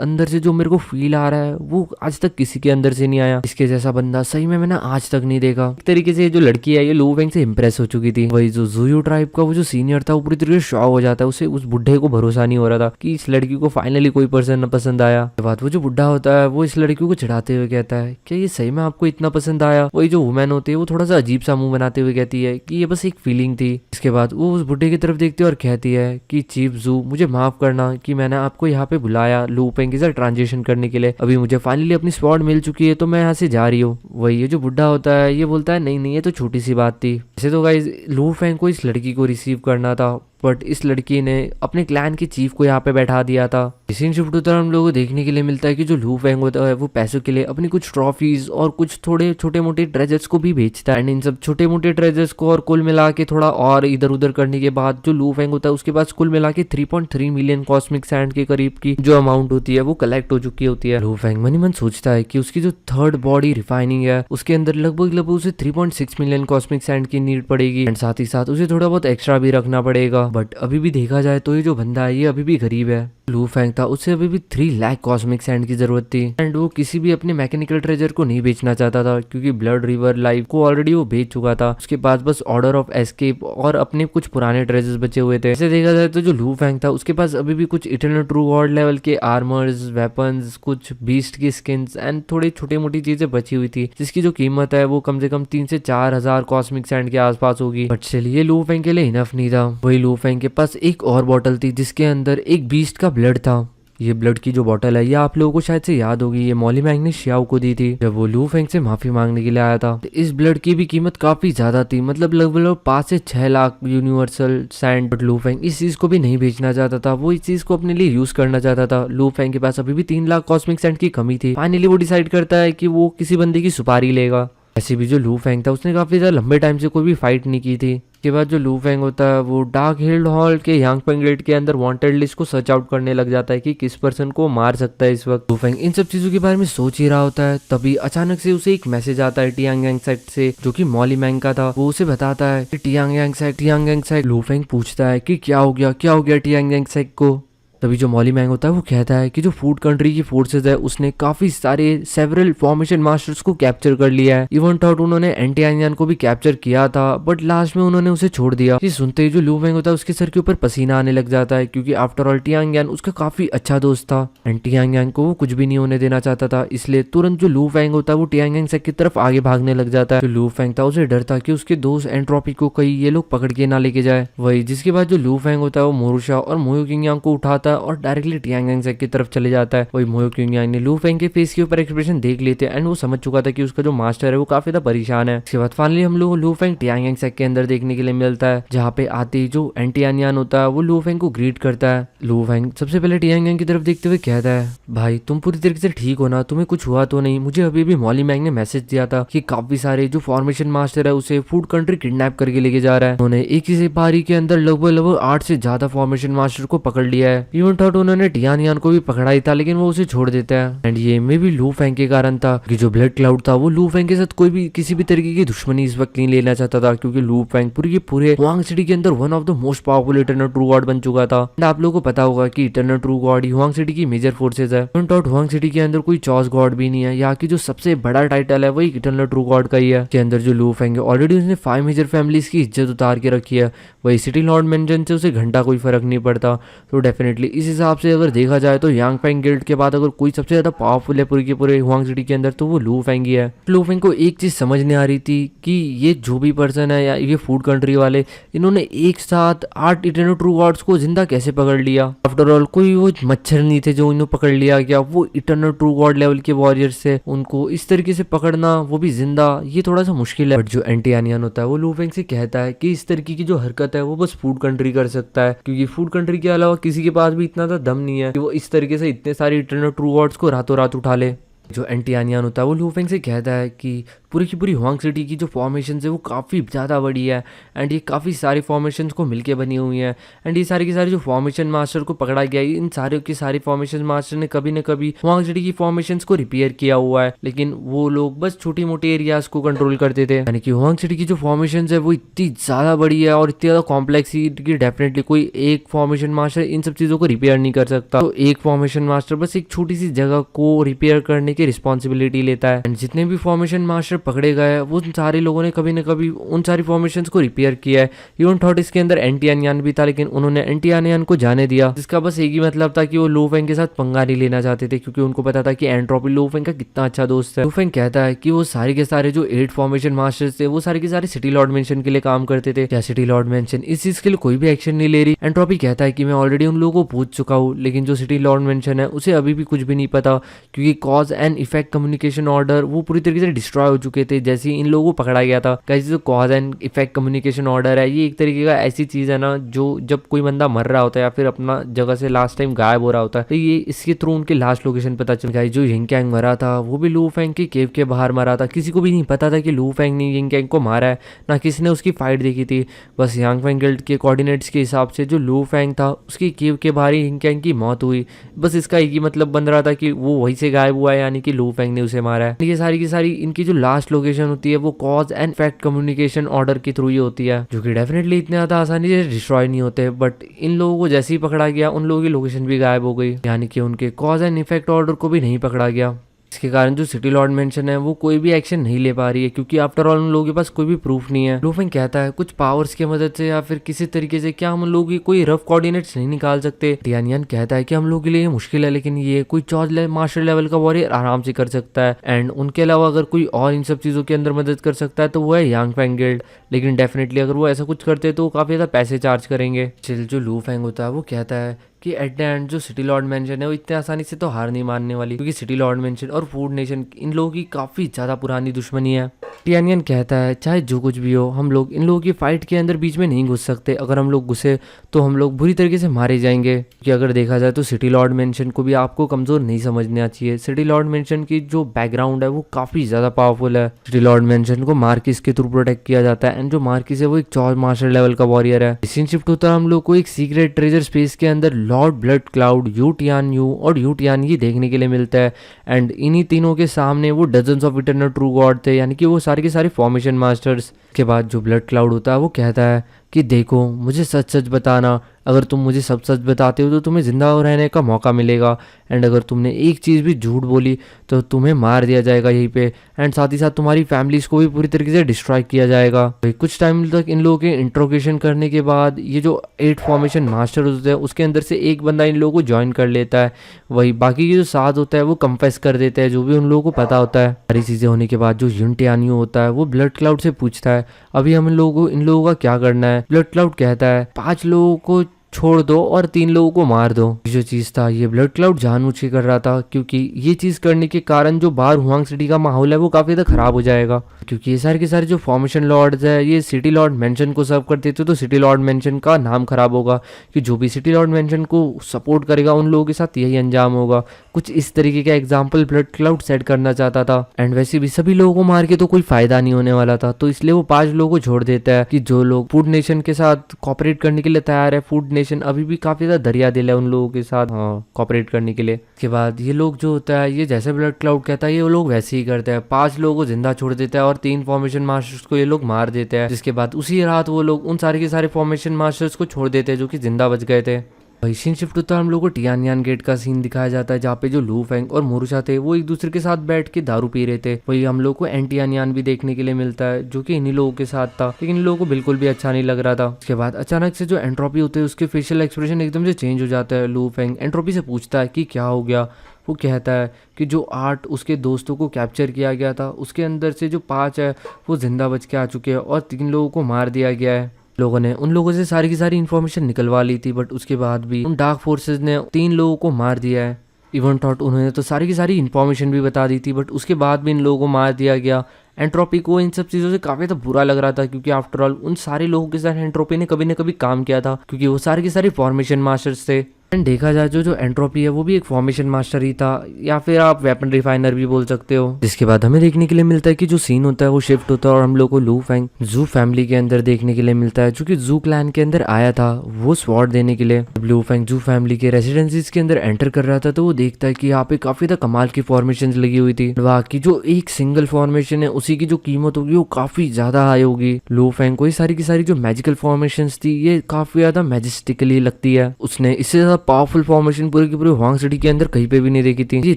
अंदर से जो मेरे को फील आ रहा है वो आज तक किसी के अंदर से नहीं आया। इसके जैसा बंदा सही में मैंने आज तक नहीं देखा। एक तरीके से ये जो लड़की है ये लू फेंग से इम्प्रेस हो चुकी थी। वही जो जूयू ट्राइब का वो जो सीनियर था वो पूरी तरीके से शॉक हो जाता है। उसे उस बुढ़े को भरोसा नहीं हो रहा था कि इस लड़की को फाइनली कोई पर्सन पसंद आया। के बाद वो जो बुढ़ा होता है वो इस लड़की को चिढ़ाते हुए कहता है क्या ये सही में आपको इतना पसंद आया? वही जो वुमेन होती है वो थोड़ा सा अजीब सा मुंह बनाते हुए कहती है कि ये बस एक फीलिंग थी। इसके बाद वो उस बुढ़े की तरफ देखती है और कहती है कि चीफ जू मुझे माफ करना कि मैंने आपको यहाँ पे बुलाया लू फेंग के साथ ट्रांजिशन करने के लिए। अभी मुझे फाइनली अपनी स्वॉर्ड मिल चुकी है तो मैं यहाँ से जा रही हूँ। वही ये जो बुढ़ा होता है ये बोलता है नहीं नहीं ये तो छोटी सी बात थी। वैसे तो गाइस लू फेंग को इस लड़की को रिसीव करना था बट इस लड़की ने अपने क्लैन के चीफ को यहाँ पे बैठा दिया था। सीन शिफ्ट होता है हम लोगों को देखने के लिए मिलता है कि जो लू फेंग होता है वो पैसों के लिए अपनी कुछ ट्रॉफीज और कुछ थोड़े छोटे मोटे ट्रेजर्स को भी बेचता है एंड इन सब छोटे मोटे ट्रेजर्स को और कुल मिला के थोड़ा और इधर उधर करने के बाद जो लू फेंग होता है उसके पास कुल मिला के 3.3 मिलियन कॉस्मिक सैंड के करीब की जो अमाउंट होती है वो कलेक्ट हो चुकी होती है। लू फेंग मन ही मन सोचता है कि उसकी जो थर्ड बॉडी रिफाइनिंग है उसके अंदर लगभग उसे 3.6 मिलियन कॉस्मिक सैंड की नीड पड़ेगी एंड साथ ही साथ उसे थोड़ा बहुत एक्स्ट्रा भी रखना पड़ेगा। बट अभी भी देखा जाए तो ये जो बंदा है ये अभी भी गरीब है। लू फेंग था उसे अभी भी 3 लाख कॉस्मिक सैंड की जरूरत थी एंड वो किसी भी अपने मैकेनिकल ट्रेजर को नहीं बेचना चाहता था क्योंकि ब्लड रिवर लाइफ को ऑलरेडी वो बेच चुका था। उसके पास बस ऑर्डर ऑफ एस्केप और अपने कुछ पुराने ट्रेजर्स बचे हुए थे। ऐसे देखा जाए तो जो लू फेंग था उसके पास अभी भी कुछ इटर्नल ट्रू गॉड लेवल के आर्मर्स, वेपन्स, कुछ बीस्ट की स्किन्स एंड थोड़ी छोटी मोटी चीजें बची हुई थी जिसकी जो कीमत है वो कम से कम 3 से 4 हजार कॉस्मिक सैंड के आसपास होगी। बट चलिए लू फेंग के लिए इनफ नहीं था। वही लू फेंग के पास एक और बॉटल थी जिसके अंदर एक बीस्ट का ब्लड था। ये ब्लड की जो बॉटल है ये आप लोगों को शायद से याद होगी, ये मॉली मैंग ने शियाओ को दी थी जब वो लू फेंग से माफी मांगने के लिए आया था। तो इस ब्लड की भी कीमत काफी ज्यादा थी, मतलब लगभग 5 से 6 लाख यूनिवर्सल सैंड। बट लू फेंग इस चीज को भी नहीं बेचना चाहता था, वो इस चीज को अपने लिए यूज करना चाहता था। लू फेंग के पास अभी भी 3 लाख कॉस्मिक सैंड की कमी थी। फाइनली वो डिसाइड करता है कि वो किसी बंदे की सुपारी लेगा। ऐसे भी जो लू फेंग था उसने काफी ज्यादा लंबे टाइम से कोई भी फाइट नहीं की थी के बाद जो लू फेंग होता है वो डार्क हिल्ड हॉल के यांग फेंग गेट के अंदर वांटेड लिस्ट को सर्च आउट करने लग जाता है कि किस पर्सन को मार सकता है इस वक्त। लू फेंग इन सब चीजों के बारे में सोच ही रहा होता है, तभी अचानक से उसे एक मैसेज आता है टियांग यांग साइड से, जो कि मॉली मैंग का था। वो उसे बताता है कि टियांग यांग साइड। लू फेंग पूछता है कि क्या हो गया टियांग यांग साइड को। तभी जो मॉली मैंग होता है वो कहता है कि जो फूड कंट्री की फोर्सेस है उसने काफी सारे सेवरल फॉर्मेशन मास्टर्स को कैप्चर कर लिया है। इवन थॉट उन्होंने एंटी यान को भी कैप्चर किया था, बट लास्ट में उन्होंने उसे छोड़ दिया। ये सुनते ही जो लू फेंग होता है उसके सर के ऊपर पसीना आने लग जाता है, क्योंकि आफ्टर ऑल टियांग यान उसका काफी अच्छा दोस्त था। एंड टियांग यान को वो कुछ भी नहीं होने देना चाहता था, इसलिए तुरंत जो लू फेंग होता है वो टियांग यान की तरफ आगे भागने लग जाता है। जो लू फेंग था उसे डर था कि उसके दोस्त एंट्रोपी को कहीं ये लोग पकड़ के ना लेके जाए। वही जिसके बाद जो लू फेंग होता है वो मोरुशा और मोयो किंग यांग को उठाता है और डायरेक्टली टियांग यांग की तरफ चले जाता है। वही मोयो किंग यांग ने लू फेंग के फेस के ऊपर एक्सप्रेशन देख लेते हैं एंड वो समझ चुका था कि उसका जो मास्टर है वो काफी ज्यादा परेशान है। इसके बाद फाइनली हम लोग लू फेंग टियांग यांग के अंदर देखने के लिए मिलता है, जहाँ पे आते ही जो एंटी यान होता है वो लू फेंग को ग्रीट करता है। लू फेंग सबसे पहले टियांग यांग की तरफ देखते हुए कहता है, भाई तुम पूरी तरीके से ठीक हो ना, तुम्हें कुछ हुआ तो नहीं? मुझे अभी भी मॉली मैंग ने मैसेज दिया था कि काफी सारे जो फॉर्मेशन मास्टर है उसे फूड कंट्री किडनैप करके लेके जा रहा है। उन्होंने एक ही बारी के अंदर लगभग 8 से ज्यादा फॉर्मेशन मास्टर को पकड़ लिया है। इवन थॉट उन्होंने टियान यान को भी पकड़ा ही था, लेकिन वो उसे छोड़ देता है। एंड ये मे भी लू फेंग के कारण था कि जो ब्लड क्लाउड था वो लू फेंग के साथ कोई भी किसी भी तरीके की दुश्मनी इस वक्त नहीं लेना चाहता था, क्योंकि लू फेंग पूरे के पूरे हुआंग सिटी के अंदर one of the most powerful eternal true God बन चुका था। एंड आप लोगों को पता होगा कि इटर्नल ट्रू गॉड ही हुआंग सिटी की मेजर फोर्सेज है। इवन थॉट हुआंग सिटी के अंदर कोई चॉस गॉड भी नहीं है, यहाँ की जो सबसे बड़ा टाइटल है वही इटर्नल ट्रू गॉड का ही है। के अंदर जो लू फेंग है ऑलरेडी उसने 5 मेजर फैमिलीज की इज्जत उतार के रखी है। वही सिटी लॉर्ड मेंशन से उसे घंटा कोई फर्क नहीं पड़ता। तो डेफिनेटली इस हिसाब से अगर देखा जाए तो यांग फेंग गिल्ड के बाद अगर कोई सबसे ज्यादा पावरफुल है पूरे के पूरे हुआंग सिटी के अंदर तो वो लू फेंग ही है। लू फेंग को एक चीज समझ नहीं आ रही थी कि ये जो भी पर्सन है या ये फूड कंट्री वाले, इन्होंने एक साथ 8 इटर्नल ट्रू गॉड्स को जिंदा कैसे पकड़ लिया। आफ्टर ऑल कोई वो मच्छर नहीं थे जो इन्हों पकड़ लिया गया, वो इटर्नल ट्रू गॉड लेवल के वॉरियर्स थे, उनको इस तरीके से पकड़ना वो भी जिंदा, ये थोड़ा सा मुश्किल है। बट जो एंटी यान होता है वो लू फेंग से कहता है कि इस तरीके की जो हरकत है वो बस फूड कंट्री कर सकता है, क्योंकि फूड कंट्री के अलावा किसी के पास भी इतना तो दम नहीं है कि वो इस तरीके से इतने सारे इटर्नल ट्रू गॉड्स को रातों रात उठा ले। जो एंटी यान होता है वो लू फेंग से कहता है कि पूरी की पूरी हुआंग सिटी की जो फॉर्मेशन है वो काफ़ी ज़्यादा बड़ी है एंड ये काफ़ी सारी फॉर्मेशन को मिलके बनी हुई हैं। एंड ये सारी की सारी जो फॉर्मेशन मास्टर को पकड़ा गया है, इन सारे की सारी फॉर्मेशन मास्टर ने कभी न कभी हुआंग सिटी की फॉर्मेशन को रिपेयर किया हुआ है, लेकिन वो लोग बस छोटी मोटी एरियाज को कंट्रोल करते थे। यानी कि हुआंग सिटी की जो फॉर्मेशन है वो इतनी ज़्यादा बड़ी है और इतनी ज़्यादा कॉम्प्लेक्स की डेफिनेटली कोई एक फॉर्मेशन मास्टर इन सब चीज़ों को रिपेयर नहीं कर सकता। तो एक फॉर्मेशन मास्टर बस एक छोटी सी जगह को रिपेयर करने की रिस्पॉन्सिबिलिटी लेता है। एंड जितने भी फॉर्मेशन मास्टर पकड़े गए वो उन सारे लोगों ने कभी न कभी उन सारी फॉर्मेशंस को रिपेयर किया है। इवन थॉट इसके अंदर एंटी यान भी था, लेकिन उन्होंने एंटी यान को जाने दिया, जिसका बस एक ही मतलब था कि वो लू फेंग के साथ पंगा नहीं लेना चाहते थे, क्योंकि उनको पता था कि एंट्रोपी लू फेंग का कितना अच्छा दोस्त है। लू फेंग कहता है कि वो सारे के सारे जो 8 फॉर्मेशन मास्टर्स थे वो सारे के सारे सिटी लॉर्ड मेंशन के लिए काम करते थे। क्या सिटी लॉर्ड मेंशन इस चीज के लिए कोई भी एक्शन नहीं ले रही? एंट्रोपी कहता है कि मैं ऑलरेडी उन लोगों को पूछ चुका हूँ, लेकिन जो सिटी लॉर्ड मेंशन है उसे अभी भी कुछ भी नहीं पता, क्योंकि cause and effect communication order वो पूरी तरीके से डिस्ट्रॉय हो चुके थे जैसे इन लोगों को पकड़ा गया था। गाइस जो cause and effect communication order है ये एक तरीके का ऐसी चीज है ना, जो जब कोई बंदा मर रहा होता है या फिर अपना जगह से लास्ट टाइम गायब हो रहा होता है तो ये इसके थ्रू उनके लास्ट लोकेशन पता चल गया। जो यिंग मरा था वो भी लू फेंग के केव के बाहर मरा था। किसी को भी नहीं पता था कि लू फेंग ने यिंग को मारा है, ना किसी ने उसकी फाइट देखी थी। बस यांग फेंग गिल्ड के कोऑर्डिनेट्स के हिसाब से जो लू फेंग था उसकी केव के बाहर ही यिंग की मौत हुई। बस इसका एक ही मतलब बन रहा था कि वो वहीं से गायब हुआ है, यानी कि लू फेंग ने उसे मारा है। ये सारी की सारी इनकी जो लास्ट लोकेशन होती है वो cause and effect communication order के थ्रू ही होती है, जो कि डेफिनेटली इतने ज्यादा आसानी से डिस्ट्रॉय नहीं होते। बट इन लोगों को जैसे ही पकड़ा गया उन लोगों की लोकेशन भी गायब हो गई, यानी कि उनके कॉज एंड इफेक्ट ऑर्डर को भी नहीं पकड़ा गया। इसके कारण जो सिटी लॉर्ड मेंशन है वो कोई भी एक्शन नहीं ले पा रही है, क्योंकि आफ्टर ऑल उन लोगों के पास कोई भी प्रूफ नहीं है। लू फेंग कहता है कुछ पावर्स की मदद से या फिर किसी तरीके से क्या हम लोगों की कोई रफ कोऑर्डिनेट्स नहीं निकाल सकते? टियान यान कहता है कि हम लोगों के लिए ये मुश्किल है, लेकिन ये कोई चॉज मास्टर लेवल का वॉरियर आराम से कर सकता है। एंड उनके अलावा अगर कोई और इन सब चीजों के अंदर मदद कर सकता है तो वो है यांग फेंग गिल्ड, लेकिन डेफिनेटली अगर वो ऐसा कुछ करते तो वो काफी ज्यादा पैसे चार्ज करेंगे। चिल जो लू फेंग होता है वो कहता है कि एट द एंड जो सिटी लॉर्ड मेंशन है वो इतने आसानी से तो हार नहीं मानने वाली, क्योंकि सिटी लॉर्ड मेंशन और फूड नेशन इन लोगों की काफी ज्यादा पुरानी दुश्मनी है। टियानियन कहता है चाहे जो कुछ भी हो, हम लोग इन लोगों की फाइट के अंदर बीच में नहीं घुस सकते। अगर हम लोग घुसे तो हम लोग बुरी तरीके से मारे जाएंगे। कि अगर देखा जाए तो सिटी लॉर्ड मेंशन को भी आपको कमजोर नहीं समझना चाहिए। सिटी लॉर्ड मेंशन की जो बैकग्राउंड है वो काफी ज्यादा पावरफुल है। सिटी लॉर्ड मेंशन को मार्किस के थ्रू प्रोटेक्ट किया जाता है, एंड जो मार्किस है वो एक चौर मास्टर लेवल का वॉरियर है। सीन शिफ्ट होता है हम लोग को एक सीक्रेट ट्रेजर स्पेस के अंदर Lord blood cloud, you Tian you और यू टियान ही देखने के लिए मिलता है। एंड इन्हीं तीनों के सामने वो dozens of eternal true God थे, यानी कि वो सारे के सारे फॉर्मेशन मास्टर्स। के बाद जो ब्लड क्लाउड होता है वो कहता है कि देखो मुझे सच सच बताना, अगर तुम मुझे सब सच बताते हो तो तुम्हें जिंदा रहने का मौका मिलेगा, एंड अगर तुमने एक चीज़ भी झूठ बोली तो तुम्हें मार दिया जाएगा यहीं पे, एंड साथ ही साथ तुम्हारी फैमिलीज को भी पूरी तरीके से डिस्ट्रॉय किया जाएगा। तो कुछ टाइम तक इन लोगों के इंट्रोगेशन करने के बाद ये जो 8 फॉर्मेशन मास्टर होते हैं उसके अंदर से एक बंदा इन लोगों को ज्वाइन कर लेता है। वही बाकी के जो 7 होता है वो कंफेस कर देते हैं जो भी उन लोगों को पता होता है। सारी चीज़ें होने के बाद जो युनटियानियो होता है वो ब्लड क्लाउड से पूछता है अभी हम इन लोगों का क्या करना है। ब्लड क्लाउड कहता है 5 लोगों को छोड़ दो और 3 लोगों को मार दो। जो चीज था ये ब्लड क्लाउड जानबूझ के कर रहा था, क्योंकि ये चीज करने के कारण जो बाहर हुआंग सिटी का माहौल है वो काफी ज्यादा खराब हो जाएगा। क्योंकि ये सारे के सारे जो फॉर्मेशन लॉर्ड्स है ये सिटी लॉर्ड मेंशन को सर्व करते थे, तो सिटी लॉर्ड मेंशन का नाम खराब होगा। कि जो भी सिटी लॉर्ड मेंशन को सपोर्ट करेगा उन लोगों के साथ यही अंजाम होगा। कुछ इस तरीके का एग्जाम्पल ब्लड क्लाउड सेट करना चाहता था। एंड वैसे भी सभी लोगों को मार के तो कोई फायदा नहीं होने वाला था, तो इसलिए वो 5 लोगों को छोड़ देता है कि जो लोग फूड नेशन के साथ कॉपरेट करने के लिए तैयार है। फूड नेशन अभी भी काफी ज्यादा दरिया दिल है उन लोगों के साथ कॉपरेट करने के लिए। इसके बाद ये लोग जो होता है ये जैसे ब्लड क्लाउड कहता है ये वो लोग वैसे ही करते हैं। 5 लोगों को जिंदा छोड़ देता है और 3 फॉर्मेशन मास्टर्स को ये लोग मार देते हैं। जिसके बाद उसी रात वो लोग उन सारे के सारे फॉर्मेशन मास्टर्स को छोड़ देते हैं जो कि जिंदा बच गए थे। वही सीन शिफ्ट होता है हम लोग को टियानयान गेट का सीन दिखाया जाता है, जहाँ पे जो लू फेंग और मोरुशा थे वो एक दूसरे के साथ बैठ के दारू पी रहे थे। वही हम लोग को एंटियानयान भी देखने के लिए मिलता है जो कि इन्हीं लोगों के साथ था, लेकिन इन लोगों को बिल्कुल भी अच्छा नहीं लग रहा था। उसके बाद अचानक से जो एंट्रोपी होते है उसके फेशियल एक्सप्रेशन एकदम से चेंज हो जाता है। लू फेंग एंट्रोपी से पूछता है कि क्या हो गया। वो कहता है कि जो 8 उसके दोस्तों को कैप्चर किया गया था उसके अंदर से जो 5 है वो जिंदा बच के आ चुके हैं और 3 लोगों को मार दिया गया है। लोगों ने उन लोगों से सारी की सारी इन्फॉर्मेशन निकलवा ली थी, बट उसके बाद भी उन डार्क फोर्सेस ने 3 लोगों को मार दिया है। इवन थॉट उन्होंने तो सारी की सारी इन्फॉर्मेशन भी बता दी थी, बट उसके बाद भी इन लोगों को मार दिया गया। एंट्रोपी को इन सब चीज़ों से काफ़ी तो बुरा लग रहा था, क्योंकि आफ्टर ऑल उन सारे लोगों के साथ एंट्रोपी ने कभी न कभी काम किया था, क्योंकि वो सारे के सारे फॉर्मेशन मास्टर्स थे। एंड देखा जाए जो एंट्रोपी है वो भी एक फॉर्मेशन मास्टर ही था, या फिर आप वेपन रिफाइनर भी बोल सकते हो। जिसके बाद हमें देखने के लिए मिलता है कि जो सीन होता है वो शिफ्ट होता है और हम लोग को लू फेंग जू फैमिली के अंदर देखने के लिए मिलता है, जो कि जू क्लैन के अंदर आया था वो स्वॉर्ड देने के लिए। जब लू फेंग जू फैमिली के रेसिडेंसीज के अंदर एंटर कर रहा था तो वो देखता है कि यहाँ पे काफी ज्यादा कमाल की फॉर्मेशन लगी हुई थी। वहाँ की जो एक सिंगल फॉर्मेशन है उसी की जो कीमत होगी वो काफी ज्यादा हाई होगी। लू फेंग को ये सारी की सारी जो मैजिकल फॉर्मेशन थी ये काफी ज्यादा मैजेस्टिकली लगती है। उसने इससे ज्यादा पावरफुल फॉर्मेशन पूरी की पूरी हुआंग सिटी के अंदर कहीं पे भी नहीं देखी थी। इतनी